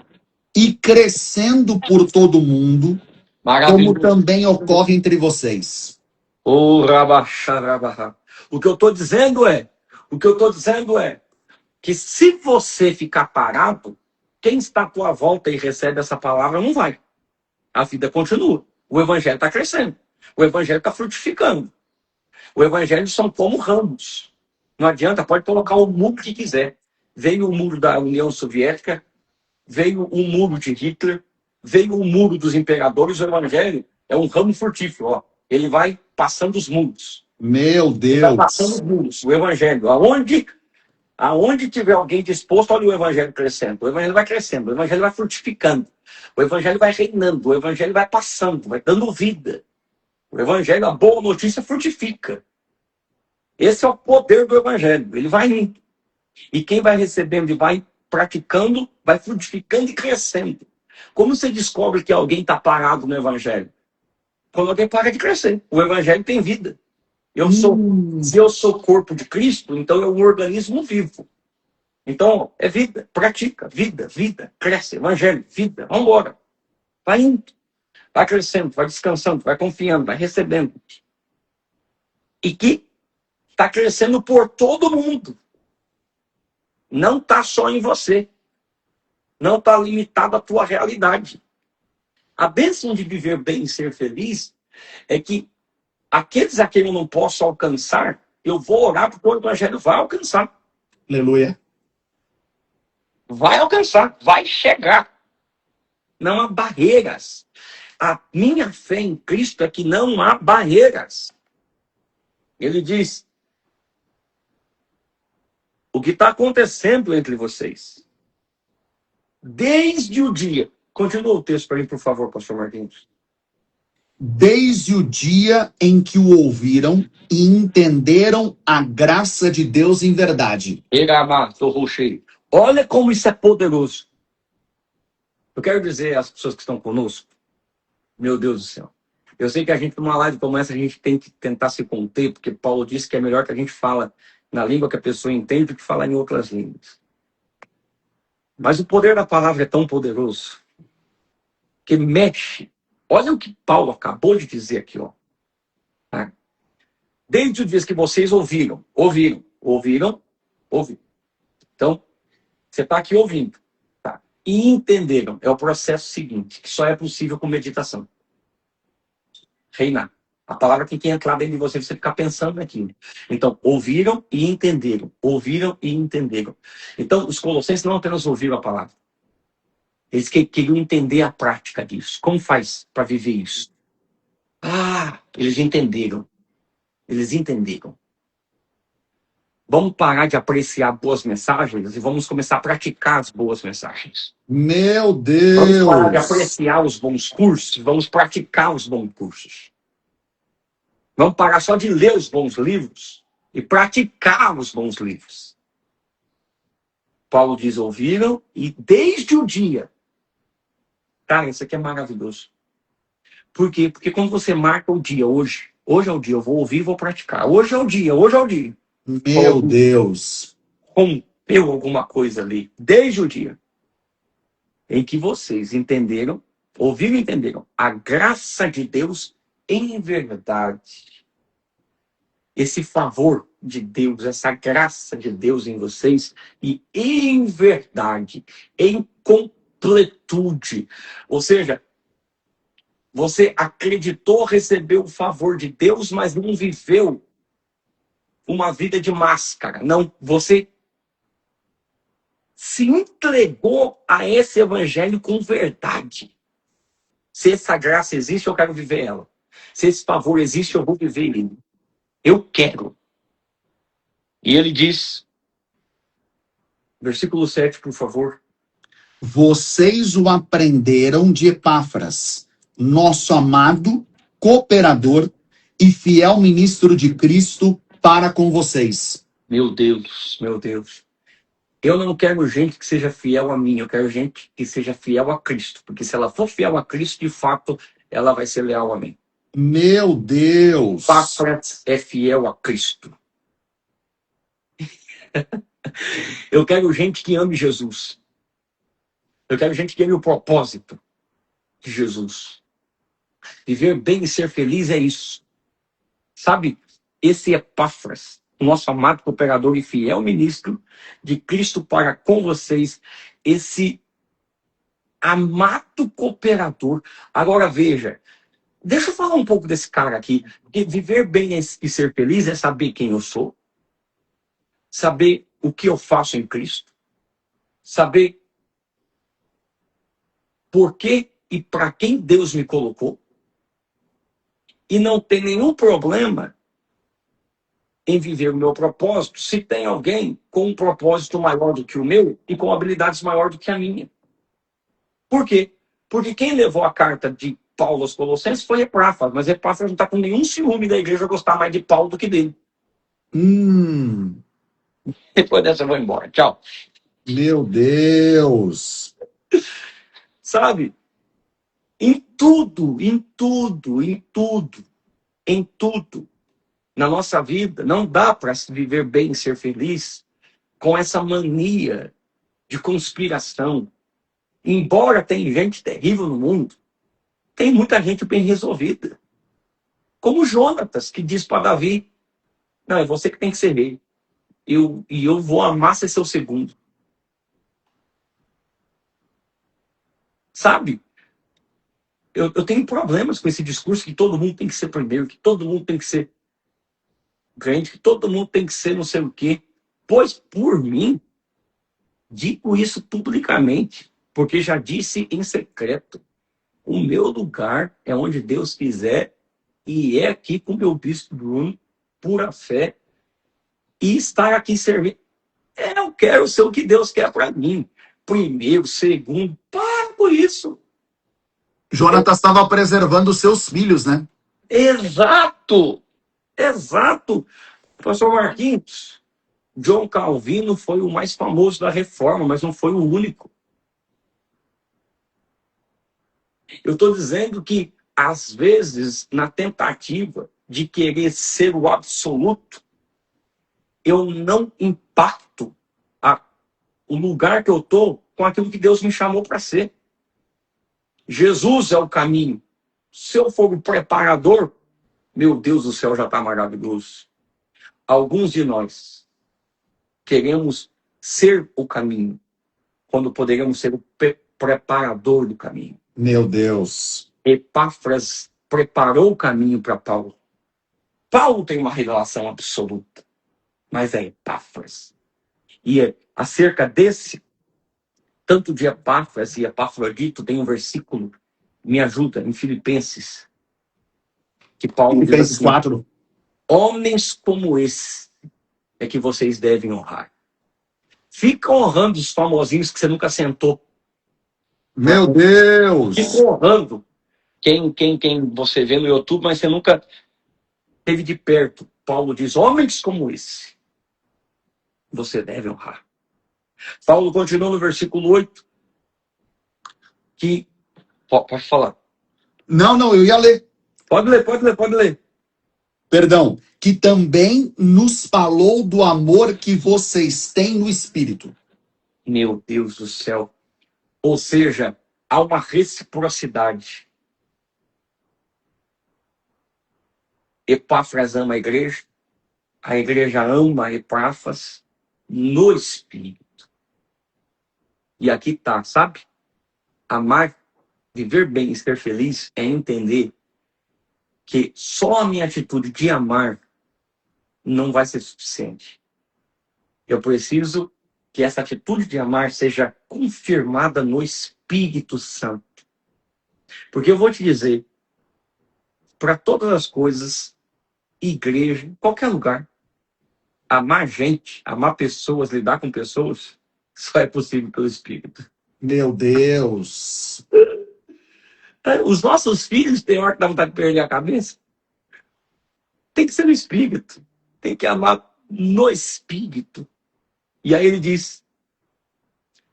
e crescendo por todo mundo, como também ocorre entre vocês. O que eu estou dizendo é que se você ficar parado, quem está à tua volta e recebe essa palavra não vai. A vida continua. O evangelho está crescendo. O evangelho está frutificando. O evangelho são como ramos. Não adianta, pode colocar o muro que quiser. Veio o muro da União Soviética, veio o muro de Hitler, veio o muro dos imperadores. O evangelho é um ramo frutífero. Ó. Ele vai passando os muros. Meu Ele Deus. vai passando os muros. O evangelho. Aonde tiver alguém disposto, olha o evangelho crescendo. O evangelho vai crescendo, o evangelho vai frutificando. O evangelho vai reinando, o evangelho vai passando, vai dando vida. O evangelho, a boa notícia, frutifica. Esse é o poder do evangelho. Ele vai indo. E quem vai recebendo e vai praticando, vai frutificando e crescendo. Como você descobre que alguém está parado no evangelho? Quando alguém para de crescer. O evangelho tem vida. Se eu sou corpo de Cristo, então é um organismo vivo. Então, é vida, pratica, vida, cresce, evangelho, vida, vamos embora. Vai indo, vai crescendo, vai descansando, vai confiando, vai recebendo. E que está crescendo por todo mundo. Não está só em você. Não está limitado à tua realidade. A bênção de viver bem e ser feliz é que aqueles a quem eu não posso alcançar, eu vou orar porque o evangelho vai alcançar. Aleluia. Vai alcançar, vai chegar. Não há barreiras. A minha fé em Cristo é que não há barreiras. Ele diz: o que está acontecendo entre vocês? Desde o dia. Continua o texto para mim, por favor, pastor Marquinhos. Desde o dia em que o ouviram e entenderam a graça de Deus em verdade. Olha como isso é poderoso. Eu quero dizer às pessoas que estão conosco, meu Deus do céu, eu sei que a gente, numa live como essa, a gente tem que tentar se conter, porque Paulo disse que é melhor que a gente fala na língua que a pessoa entende do que falar em outras línguas. Mas o poder da palavra é tão poderoso que mexe. Olha o que Paulo acabou de dizer aqui, ó. Tá? Desde o dia que vocês ouviram. Então, você está aqui ouvindo. Tá? E entenderam. É o processo seguinte, que só é possível com meditação. Reinar. A palavra tem que entrar dentro de você ficar pensando naquilo. Então, ouviram e entenderam. Ouviram e entenderam. Então, os colossenses não apenas ouviram a palavra. Eles queriam entender a prática disso. Como faz para viver isso? Eles entenderam. Eles entenderam. Vamos parar de apreciar boas mensagens e vamos começar a praticar as boas mensagens. Meu Deus! Vamos parar de apreciar os bons cursos, vamos praticar os bons cursos. Vamos parar só de ler os bons livros e praticar os bons livros. Paulo diz: ouviram e desde o dia. Cara, isso aqui é maravilhoso. Por quê? Porque quando você marca o dia, hoje é o dia, eu vou ouvir e vou praticar. Hoje é o dia. Meu Deus. Rompeu alguma coisa ali, desde o dia em que vocês entenderam, ouviram e entenderam a graça de Deus em verdade. Esse favor de Deus, essa graça de Deus em vocês, e em verdade, em completude. Ou seja, você acreditou, recebeu o favor de Deus, mas não viveu uma vida de máscara. Não, você se entregou a esse evangelho com verdade. Se essa graça existe, eu quero viver ela. Se esse favor existe, eu vou viver ele. Eu quero. E ele diz, versículo 7, por favor. Vocês o aprenderam de Epáfras, nosso amado cooperador e fiel ministro de Cristo para com vocês. Meu Deus, meu Deus. Eu não quero gente que seja fiel a mim, eu quero gente que seja fiel a Cristo. Porque se ela for fiel a Cristo, de fato, ela vai ser leal a mim. Meu Deus. Epáfras é fiel a Cristo. Eu quero gente que ame Jesus. Eu quero gente que ame o propósito de Jesus. Viver bem e ser feliz é isso. Sabe, esse Epáfras, o nosso amado cooperador e fiel ministro de Cristo para com vocês, esse amado cooperador. Agora veja, deixa eu falar um pouco desse cara aqui. Porque viver bem e ser feliz é saber quem eu sou, saber o que eu faço em Cristo, saber por que e para quem Deus me colocou, e não ter nenhum problema em viver o meu propósito se tem alguém com um propósito maior do que o meu e com habilidades maior do que a minha. Por quê? Porque quem levou a carta de Paulo aos Colossenses foi Epáfras, mas Epáfras não está com nenhum ciúme da igreja gostar mais de Paulo do que dele. Depois dessa eu vou embora. Tchau. Meu Deus. Sabe? Em tudo, em tudo, em tudo, em tudo. Na nossa vida, não dá para se viver bem e ser feliz com essa mania de conspiração. Embora tenha gente terrível no mundo, tem muita gente bem resolvida. Como Jonatas, que diz para Davi, não, é você que tem que ser rei. Eu vou amar ser seu segundo. Sabe? Eu tenho problemas com esse discurso que todo mundo tem que ser primeiro, que todo mundo tem que ser grande, que todo mundo tem que ser não sei o quê. Pois, por mim, digo isso publicamente, porque já disse em secreto. O meu lugar é onde Deus quiser, e é aqui com o meu bispo Bruno, pura fé, e estar aqui servindo. Eu quero ser o que Deus quer para mim. Primeiro, segundo, para com isso. Jonatas estava preservando os seus filhos, né? Exato! Exato! Pastor Marquinhos, John Calvino foi o mais famoso da reforma, mas não foi o único. Eu estou dizendo que, às vezes, na tentativa de querer ser o absoluto, eu não impacto o lugar que eu estou com aquilo que Deus me chamou para ser. Jesus é o caminho. Se eu for o preparador, meu Deus do céu, já está maravilhoso. Alguns de nós queremos ser o caminho, quando poderíamos ser o preparador do caminho. Meu Deus. Epáfras preparou o caminho para Paulo. Paulo tem uma revelação absoluta, mas é Epáfras. E acerca desse, tanto de Epáfras e Epafrodito, tem um versículo, me ajuda, em Filipenses, que Paulo diz Filipenses assim, 4. homens como esse é que vocês devem honrar. Fica honrando os famosinhos que você nunca sentou. Meu Deus. Fica honrando quem você vê no YouTube, mas você nunca teve de perto. Paulo diz, homens como esse, você deve honrar. Paulo continua no versículo 8, que... Pode falar. Não, eu ia ler. Pode ler, pode ler, pode ler. Perdão. Que também nos falou do amor que vocês têm no Espírito. Meu Deus do céu. Ou seja, há uma reciprocidade. Epáfras ama a igreja ama Epáfras no Espírito. E aqui tá, sabe? Amar, viver bem e ser feliz é entender que só a minha atitude de amar não vai ser suficiente. Eu preciso que essa atitude de amar seja confirmada no Espírito Santo. Porque eu vou te dizer, para todas as coisas, igreja, qualquer lugar, amar gente, amar pessoas, lidar com pessoas, só é possível pelo Espírito. Meu Deus. Os nossos filhos têm hora que dá vontade de perder a cabeça. Tem que ser no Espírito. Tem que amar no Espírito. E aí ele diz,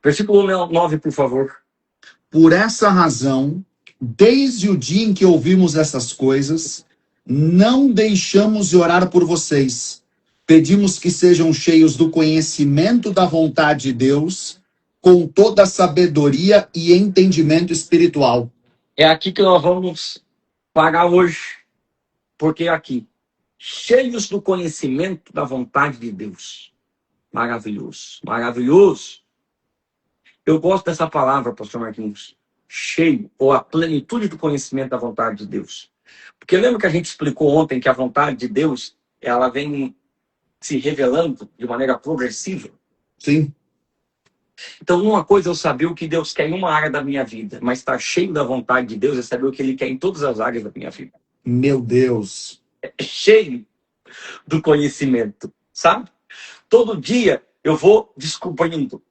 versículo 9, por favor. Por essa razão, desde o dia em que ouvimos essas coisas, não deixamos de orar por vocês. Pedimos que sejam cheios do conhecimento da vontade de Deus, com toda a sabedoria e entendimento espiritual. É aqui que nós vamos parar hoje. Porque aqui, cheios do conhecimento da vontade de Deus. Maravilhoso, maravilhoso. Eu gosto dessa palavra, pastor Marquinhos. Cheio, ou a plenitude do conhecimento da vontade de Deus. Porque lembra que a gente explicou ontem que a vontade de Deus, ela vem se revelando de maneira progressiva? Sim. Então, uma coisa é eu saber o que Deus quer em uma área da minha vida, mas estar cheio da vontade de Deus é saber o que Ele quer em todas as áreas da minha vida. Meu Deus. É cheio do conhecimento, sabe? Todo dia eu vou descobrindo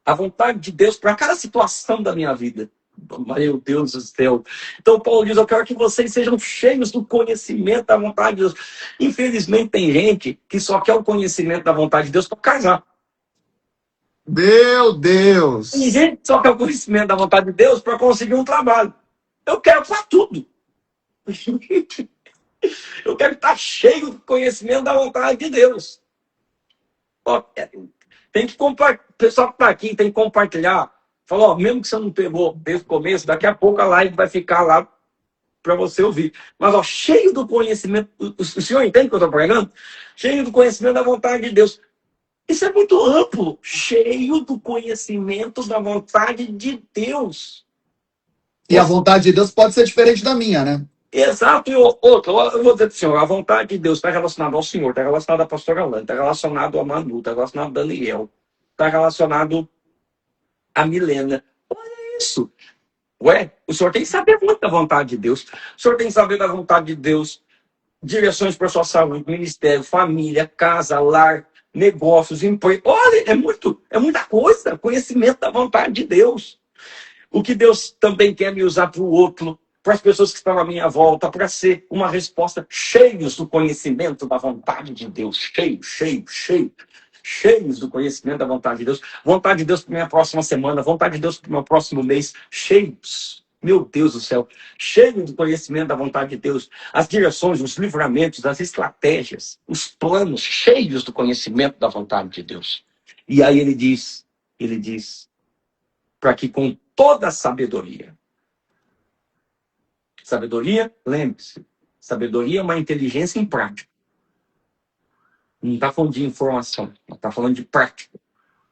a vontade de Deus para cada situação da minha vida. Meu Deus do céu. Então Paulo diz, eu quero que vocês sejam cheios do conhecimento da vontade de Deus. Infelizmente tem gente que só quer o conhecimento da vontade de Deus para casar. Meu Deus. Tem gente que só quer o conhecimento da vontade de Deus para conseguir um trabalho. Eu quero para tudo. Eu quero estar cheio do conhecimento da vontade de Deus. Tem que compartilhar. O pessoal que está aqui tem que compartilhar. Falou, mesmo que você não pegou desde o começo, daqui a pouco a live vai ficar lá para você ouvir. Mas, cheio do conhecimento. O senhor entende o que eu estou pregando? Cheio do conhecimento da vontade de Deus. Isso é muito amplo. Cheio do conhecimento da vontade de Deus. E a vontade de Deus pode ser diferente da minha, né? Exato. E outra, eu vou dizer para o senhor, a vontade de Deus está relacionada ao senhor, está relacionada à pastora Alane, está relacionado a Manu, está relacionado a Daniel, está relacionado a Milena. Olha isso. Ué, o senhor tem que saber muito da vontade de Deus. O senhor tem que saber da vontade de Deus. Direções para sua saúde, ministério, família, casa, lar, negócios, emprego. Olha, é muita coisa. Conhecimento da vontade de Deus. O que Deus também quer me usar para o outro, para as pessoas que estão à minha volta, para ser uma resposta cheios do conhecimento da vontade de Deus. Cheios do conhecimento da vontade de Deus. Vontade de Deus para minha próxima semana, vontade de Deus para o meu próximo mês. Cheios. Meu Deus do céu. Cheio do conhecimento da vontade de Deus. As direções, os livramentos, as estratégias, os planos, cheios do conhecimento da vontade de Deus. E aí ele diz, para que com toda a sabedoria. Sabedoria, lembre-se, sabedoria é uma inteligência em prática. Não está falando de informação, está falando de prática,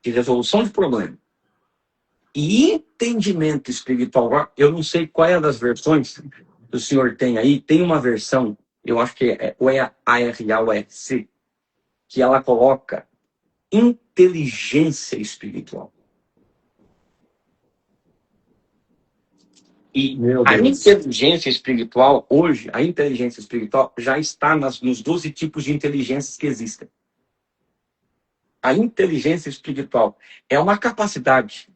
de resolução de problema. E entendimento espiritual, eu não sei qual é das versões que o senhor tem aí, tem uma versão, eu acho que ou é a ARA ou é C, que ela coloca inteligência espiritual. E a inteligência espiritual, hoje, a inteligência espiritual já está nos 12 tipos de inteligências que existem. A inteligência espiritual é uma capacidade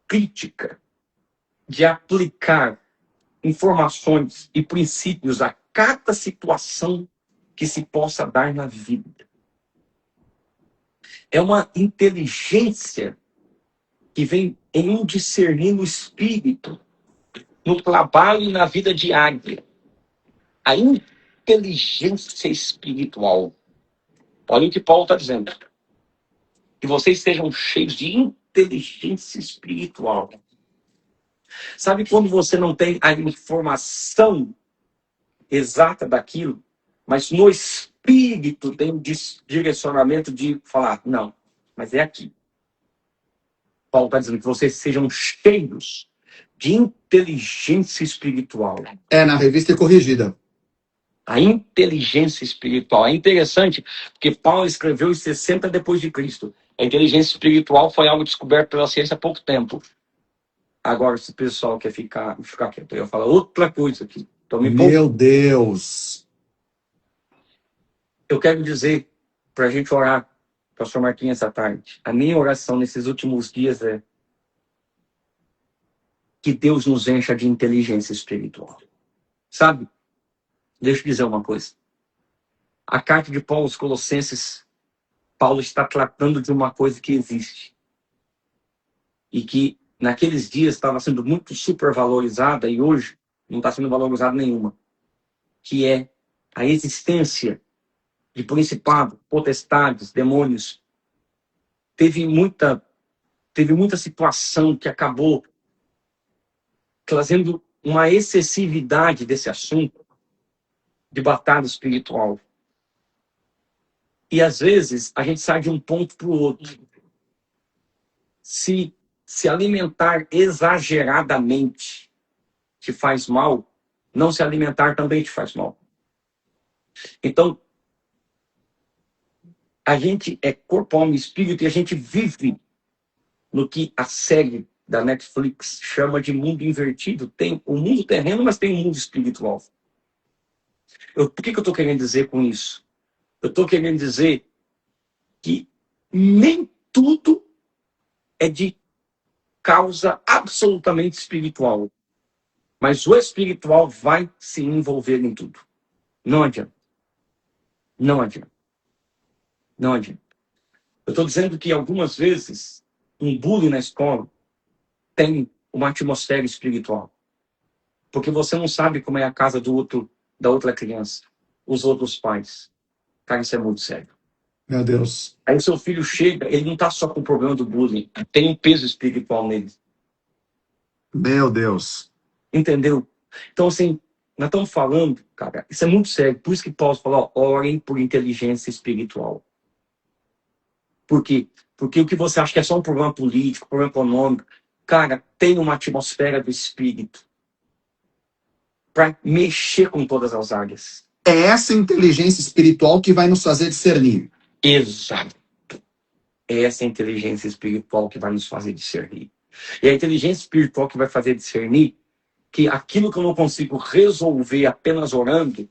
crítica de aplicar informações e princípios a cada situação que se possa dar na vida. É uma inteligência que vem em um discernir no espírito no trabalho e na vida diária. A inteligência espiritual. Olha o que Paulo está dizendo. Que vocês sejam cheios de inteligência espiritual. Sabe quando você não tem a informação exata daquilo, mas no espírito tem um direcionamento de falar, não, mas é aqui. Paulo está dizendo que vocês sejam cheios de inteligência espiritual. É, na revista corrigida. A inteligência espiritual. É interessante, porque Paulo escreveu em 60 depois de Cristo. A inteligência espiritual foi algo descoberto pela ciência há pouco tempo. Agora, se o pessoal quer ficar quieto, eu falo outra coisa aqui. Meu Deus! Eu quero dizer, para a gente orar, pastor Marquinhos, essa tarde, a minha oração nesses últimos dias é que Deus nos encha de inteligência espiritual. Sabe? Deixa eu dizer uma coisa. A carta de Paulo aos Colossenses, Paulo está tratando de uma coisa que existe. E que naqueles dias estava sendo muito supervalorizada e hoje não está sendo valorizada nenhuma. Que é a existência de principados, potestades, demônios. Teve muita situação que acabou trazendo uma excessividade desse assunto de batalha espiritual. E às vezes a gente sai de um ponto para o outro. Se alimentar exageradamente te faz mal, não se alimentar também te faz mal. Então, a gente é corpo, alma e espírito e a gente vive no que a série da Netflix chama de mundo invertido. Tem o mundo terreno, mas tem o mundo espiritual. Por que eu estou querendo dizer com isso? Eu estou querendo dizer que nem tudo é de causa absolutamente espiritual. Mas o espiritual vai se envolver em tudo. Não adianta. Não adianta. Não adianta. Eu estou dizendo que algumas vezes um bullying na escola tem uma atmosfera espiritual. Porque você não sabe como é a casa da outra criança, os outros pais. Cara, isso é muito sério. Meu Deus. Aí seu filho chega, ele não está só com o problema do bullying, tem um peso espiritual nele. Meu Deus. Entendeu? Então, assim, nós estamos falando, cara, isso é muito sério. Por isso que Paulo falou, orem por inteligência espiritual. Por quê? Porque o que você acha que é só um problema político, um problema econômico, cara, tem uma atmosfera do espírito para mexer com todas as áreas. É essa inteligência espiritual que vai nos fazer discernir. Exato. É essa inteligência espiritual que vai nos fazer discernir. E a inteligência espiritual que vai fazer discernir que aquilo que eu não consigo resolver apenas orando,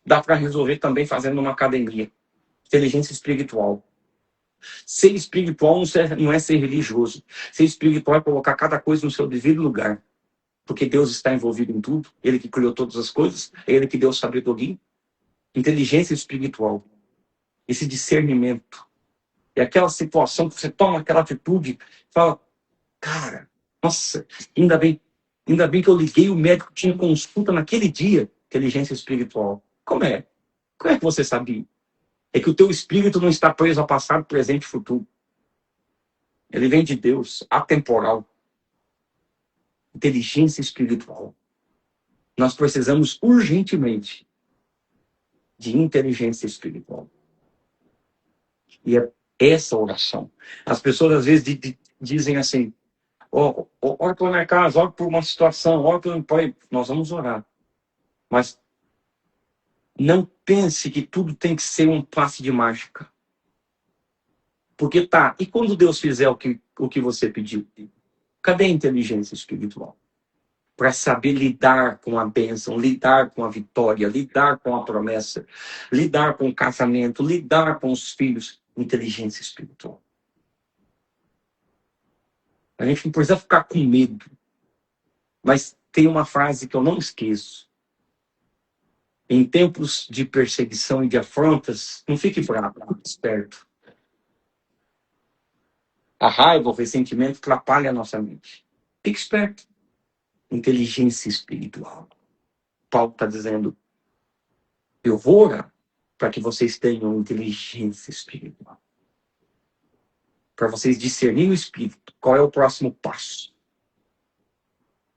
dá para resolver também fazendo uma academia. Inteligência espiritual. Ser espiritual não é ser religioso. Ser espiritual é colocar cada coisa no seu devido lugar. Porque Deus está envolvido em tudo. Ele que criou todas as coisas. É Ele que deu sabedoria. Inteligência espiritual. Esse discernimento. É aquela situação que você toma aquela atitude e fala, cara, nossa, ainda bem que eu liguei, o médico tinha consulta naquele dia. Inteligência espiritual. Como é? Como é que você sabia? É que o teu espírito não está preso ao passado, presente e futuro. Ele vem de Deus, atemporal. Inteligência espiritual. Nós precisamos urgentemente de inteligência espiritual. E é essa oração. As pessoas às vezes dizem assim, ora por minha casa, ora por uma situação, ora por um pai. Nós vamos orar. Mas não pense que tudo tem que ser um passe de mágica. Porque tá, e quando Deus fizer o que você pediu? Cadê a inteligência espiritual? Para saber lidar com a bênção, lidar com a vitória, lidar com a promessa, lidar com o casamento, lidar com os filhos. Inteligência espiritual. A gente não precisa ficar com medo. Mas tem uma frase que eu não esqueço. Em tempos de perseguição e de afrontas, não fique bravo, esperto. A raiva, o ressentimento atrapalha a nossa mente. Fique esperto. inteligência espiritual. Paulo está dizendo, eu vou orar para que vocês tenham inteligência espiritual. Para vocês discernirem o espírito. Qual é o próximo passo?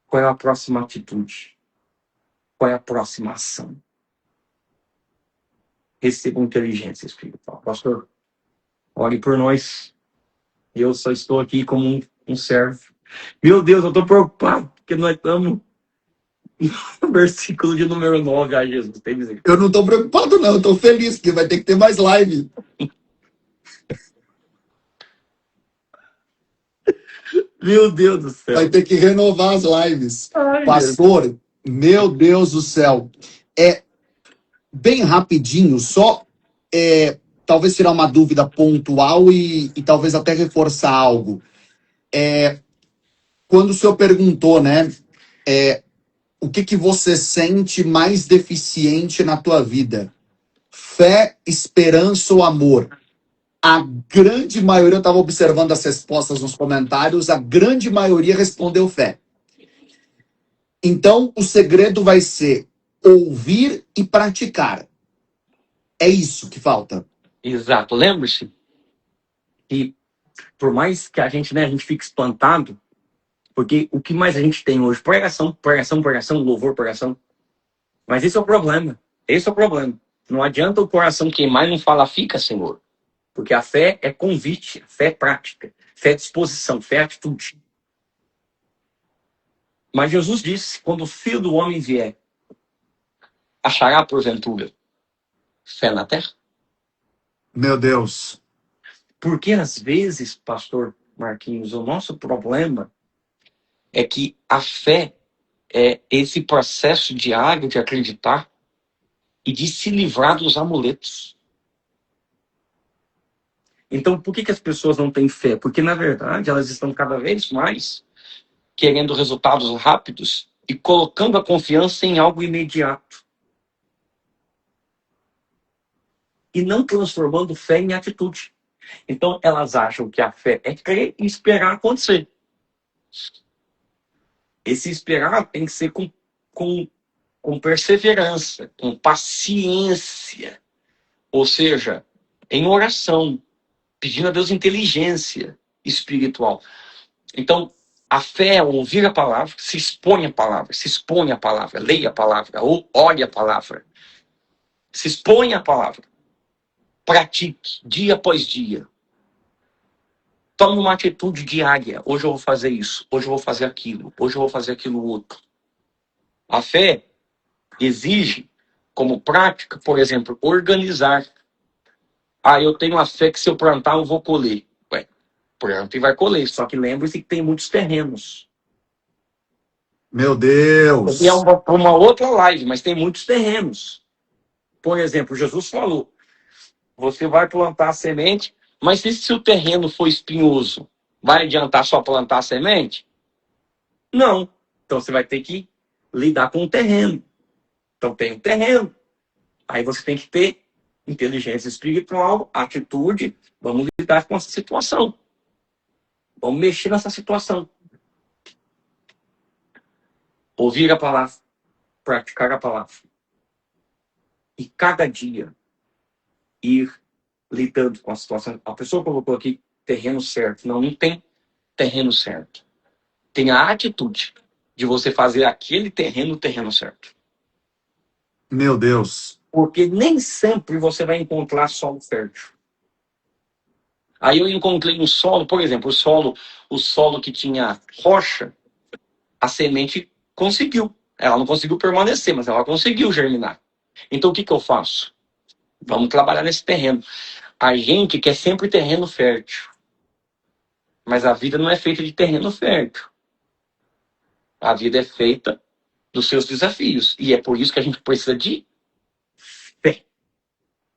Qual é a próxima atitude? Qual é a próxima ação? Recebam inteligência espiritual. Pastor, ore por nós. Eu só estou aqui como um servo. Meu Deus, eu estou preocupado, porque nós estamos no versículo de número 9. Ai, Jesus, tem misericórdia. Eu não tô preocupado, não. Eu tô feliz, porque vai ter que ter mais live. Meu Deus do céu. Vai ter que renovar as lives. Ai, Pastor, meu Deus do céu. É bem rapidinho, só talvez tirar uma dúvida pontual e talvez até reforçar algo. Quando o senhor perguntou, né, o que você sente mais deficiente na tua vida? Fé, esperança ou amor? A grande maioria, eu estava observando as respostas nos comentários, a grande maioria respondeu fé. Então, o segredo vai ser ouvir e praticar. É isso que falta. Exato. Lembre-se que, por mais que a gente fique espantado, porque o que mais a gente tem hoje? Pregação, pregação, pregação, louvor, pregação. Mas esse é o problema. Esse é o problema. Não adianta o coração queimar e não falar, fica, Senhor. Porque a fé é convite, a fé é prática, fé é disposição, fé é atitude. Mas Jesus disse, quando o Filho do Homem vier, achará, porventura, fé na terra? Meu Deus. Porque às vezes, pastor Marquinhos, o nosso problema é que a fé é esse processo diário de acreditar e de se livrar dos amuletos. Então, por que as pessoas não têm fé? Porque, na verdade, elas estão cada vez mais querendo resultados rápidos e colocando a confiança em algo imediato. E não transformando fé em atitude. Então, elas acham que a fé é crer e esperar acontecer. Esse esperar tem que ser com perseverança, com paciência. Ou seja, em oração, pedindo a Deus inteligência espiritual. Então, a fé é ouvir a palavra, se expõe a palavra, leia a palavra, ou olhe a palavra. Se expõe a palavra. Pratique, dia após dia. Tome uma atitude diária. Hoje eu vou fazer isso, hoje eu vou fazer aquilo, hoje eu vou fazer aquilo outro. A fé exige, como prática, por exemplo, organizar. Eu tenho a fé que se eu plantar eu vou colher. Planta e vai colher, só que lembre-se que tem muitos terrenos. Meu Deus. E é uma outra live, mas tem muitos terrenos. Por exemplo, Jesus falou, você vai plantar a semente, mas se o terreno for espinhoso, vai adiantar só plantar a semente? Não. Então você vai ter que lidar com o terreno. Então tem um terreno. Aí você tem que ter inteligência espiritual, atitude, vamos lidar com essa situação. Vamos mexer nessa situação. Ouvir a palavra, praticar a palavra. E cada dia ir lidando com a situação. A pessoa colocou aqui terreno certo. Não tem terreno certo. Tem a atitude de você fazer aquele terreno o terreno certo. Meu Deus. Porque nem sempre você vai encontrar solo fértil. Aí eu encontrei um solo, por exemplo, o solo que tinha rocha, a semente conseguiu. Ela não conseguiu permanecer, mas ela conseguiu germinar. Então o que eu faço? Vamos trabalhar nesse terreno. A gente quer sempre terreno fértil. Mas a vida não é feita de terreno fértil. A vida é feita dos seus desafios. E é por isso que a gente precisa de fé.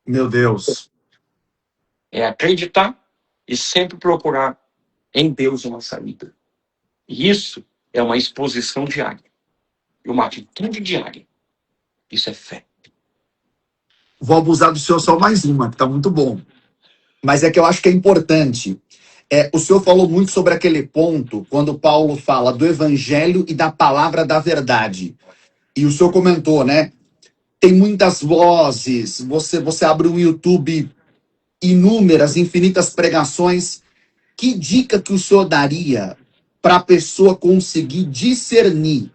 Meu Deus. É acreditar e sempre procurar em Deus uma saída. E isso é uma exposição diária. E uma atitude diária. Isso é fé. Vou abusar do senhor só mais uma, que tá muito bom. Mas é que eu acho que é importante. O senhor falou muito sobre aquele ponto, quando Paulo fala do evangelho e da palavra da verdade. E o senhor comentou, né? Tem muitas vozes, você abre o YouTube, inúmeras, infinitas pregações. Que dica que o senhor daria para a pessoa conseguir discernir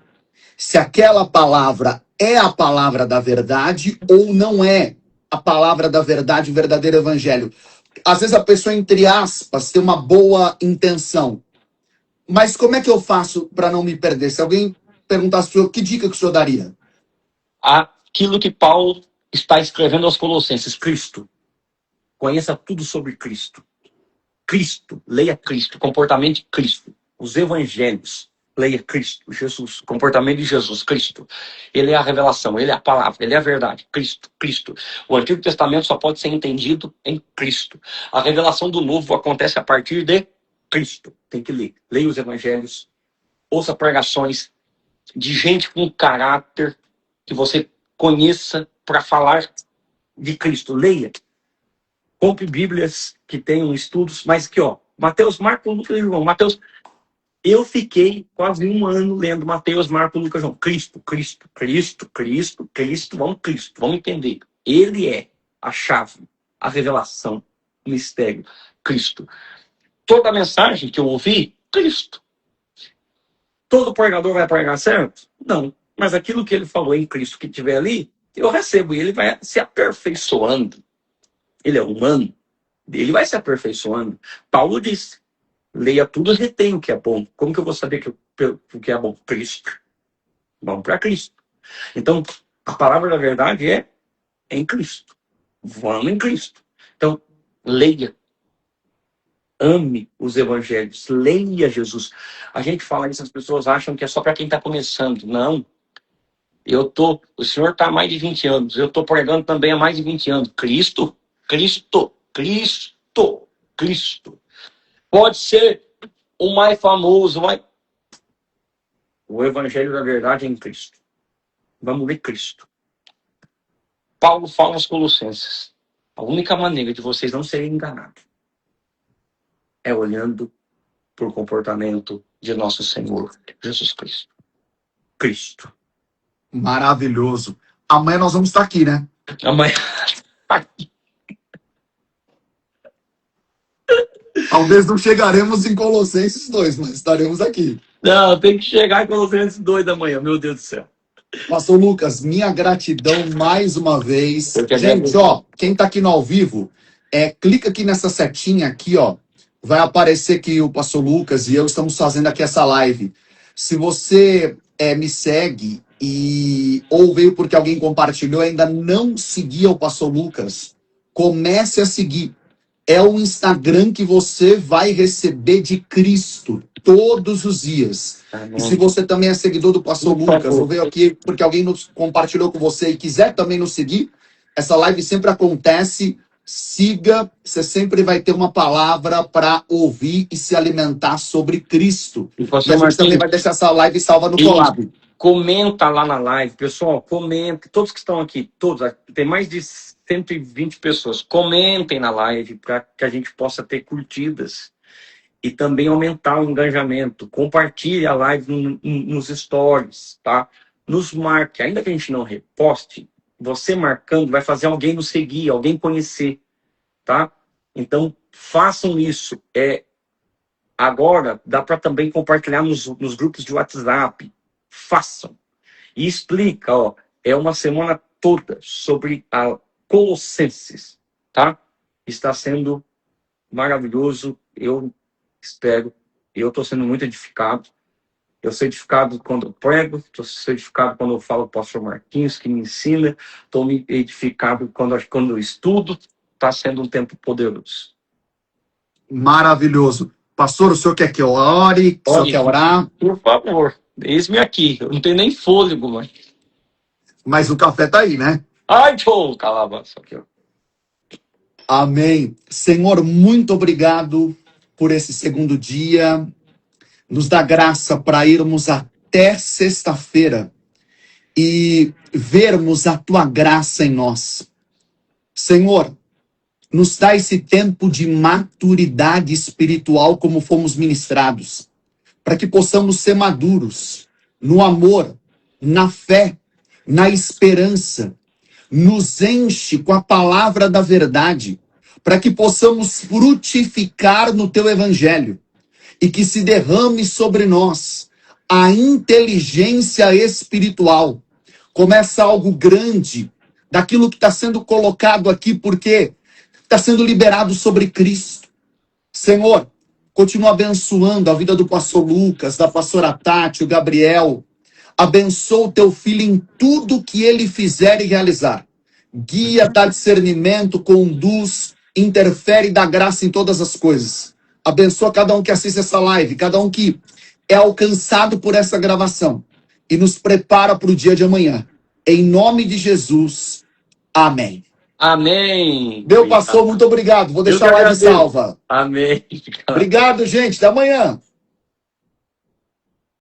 se aquela palavra é a palavra da verdade ou não é a palavra da verdade, o verdadeiro evangelho? Às vezes a pessoa, entre aspas, tem uma boa intenção. Mas como é que eu faço para não me perder? Se alguém perguntasse para o senhor, que dica que o senhor daria? Aquilo que Paulo está escrevendo aos Colossenses, Cristo. Conheça tudo sobre Cristo. Cristo, leia Cristo, comportamento de Cristo. Os evangelhos, leia Cristo, Jesus, comportamento de Jesus, Cristo. Ele é a revelação, ele é a palavra, ele é a verdade, Cristo, Cristo. O Antigo Testamento só pode ser entendido em Cristo. A revelação do Novo acontece a partir de Cristo. Tem que ler. Leia os evangelhos, ouça pregações de gente com caráter que você conheça para falar de Cristo. Leia. Compre Bíblias que tenham estudos, mas que, Mateus, Marcos, Lucas e João. Mateus, eu fiquei quase um ano lendo Mateus, Marcos, Lucas e João. Cristo, Cristo, Cristo, Cristo, Cristo, vamos entender. Ele é a chave, a revelação, o mistério, Cristo. Toda a mensagem que eu ouvi, Cristo. Todo pregador vai pregar certo? Não. Mas aquilo que ele falou em Cristo que tiver ali, eu recebo e ele vai se aperfeiçoando. Ele é humano, ele vai se aperfeiçoando. Paulo disse, leia tudo e retém o que é bom. Como que eu vou saber o que é bom? Cristo. Vamos para Cristo. Então, a palavra da verdade é em Cristo. Vamos em Cristo. Então, leia. Ame os evangelhos. Leia Jesus. A gente fala isso, as pessoas acham que é só para quem está começando. Não. O senhor está há mais de 20 anos. Eu estou pregando também há mais de 20 anos. Cristo, Cristo, Cristo, Cristo. Pode ser o mais famoso, mas o evangelho da verdade é em Cristo. Vamos ler Cristo. Paulo fala aos Colossenses, a única maneira de vocês não serem enganados é olhando para o comportamento de nosso Senhor Jesus Cristo. Cristo. Maravilhoso. Amanhã nós vamos estar aqui, né? Amanhã. Talvez não chegaremos em Colossenses 2, mas estaremos aqui. Não, tem que chegar em Colossenses 2 da manhã, meu Deus do céu. Pastor Lucas, minha gratidão mais uma vez. Gente, quem tá aqui no ao vivo, clica aqui nessa setinha aqui, vai aparecer que o Pastor Lucas e eu estamos fazendo aqui essa live. Se você me segue ou veio porque alguém compartilhou, ainda não seguia o Pastor Lucas, comece a seguir. É o Instagram que você vai receber de Cristo todos os dias. E se você também é seguidor do Pastor Lucas, ou veio aqui porque alguém nos compartilhou com você e quiser também nos seguir, essa live sempre acontece. Siga, você sempre vai ter uma palavra para ouvir e se alimentar sobre Cristo. E a gente também vai deixar essa live salva no Colab. Comenta lá na live, pessoal, comenta. Todos que estão aqui, todos, tem mais de 120 pessoas. Comentem na live para que a gente possa ter curtidas e também aumentar o engajamento. Compartilhe a live nos stories, tá? Nos marque, ainda que a gente não reposte, você marcando vai fazer alguém nos seguir, alguém conhecer, tá? Então, façam isso. Agora, dá para também compartilhar nos grupos de WhatsApp. Façam. E explica, é uma semana toda sobre a Colossenses, tá? Está sendo maravilhoso, eu espero. Eu estou sendo muito edificado. Eu sou edificado quando eu prego, sou edificado quando eu falo com o pastor Marquinhos, que me ensina. Estou me edificado quando eu estudo. Está sendo um tempo poderoso. Maravilhoso. Pastor, o senhor quer que eu ore? O senhor quer orar? Por favor, eis-me aqui. Eu não tenho nem fôlego, mãe. Mas o café tá aí, né? Ai, pô, calabouço aqui, ó. Amém. Senhor, muito obrigado por esse segundo dia. Nos dá graça para irmos até sexta-feira e vermos a tua graça em nós. Senhor, Nos dá esse tempo de maturidade espiritual como fomos ministrados, para que possamos ser maduros no amor, na fé, na esperança. Nos enche com a palavra da verdade, para que possamos frutificar no teu evangelho e que se derrame sobre nós a inteligência espiritual. Começa algo grande daquilo que está sendo colocado aqui, porque está sendo liberado sobre Cristo. Senhor, continua abençoando a vida do pastor Lucas, da pastora Tati, o Gabriel. Abençoa o teu filho em tudo que ele fizer e realizar. Guia, dá discernimento, conduz, interfere e dá graça em todas as coisas. Abençoa cada um que assiste essa live, cada um que é alcançado por essa gravação. E nos prepara para o dia de amanhã. Em nome de Jesus. Amém. Amém. Meu pastor, muito obrigado. Vou deixar a live salva. Amém. Obrigado, gente. Até amanhã.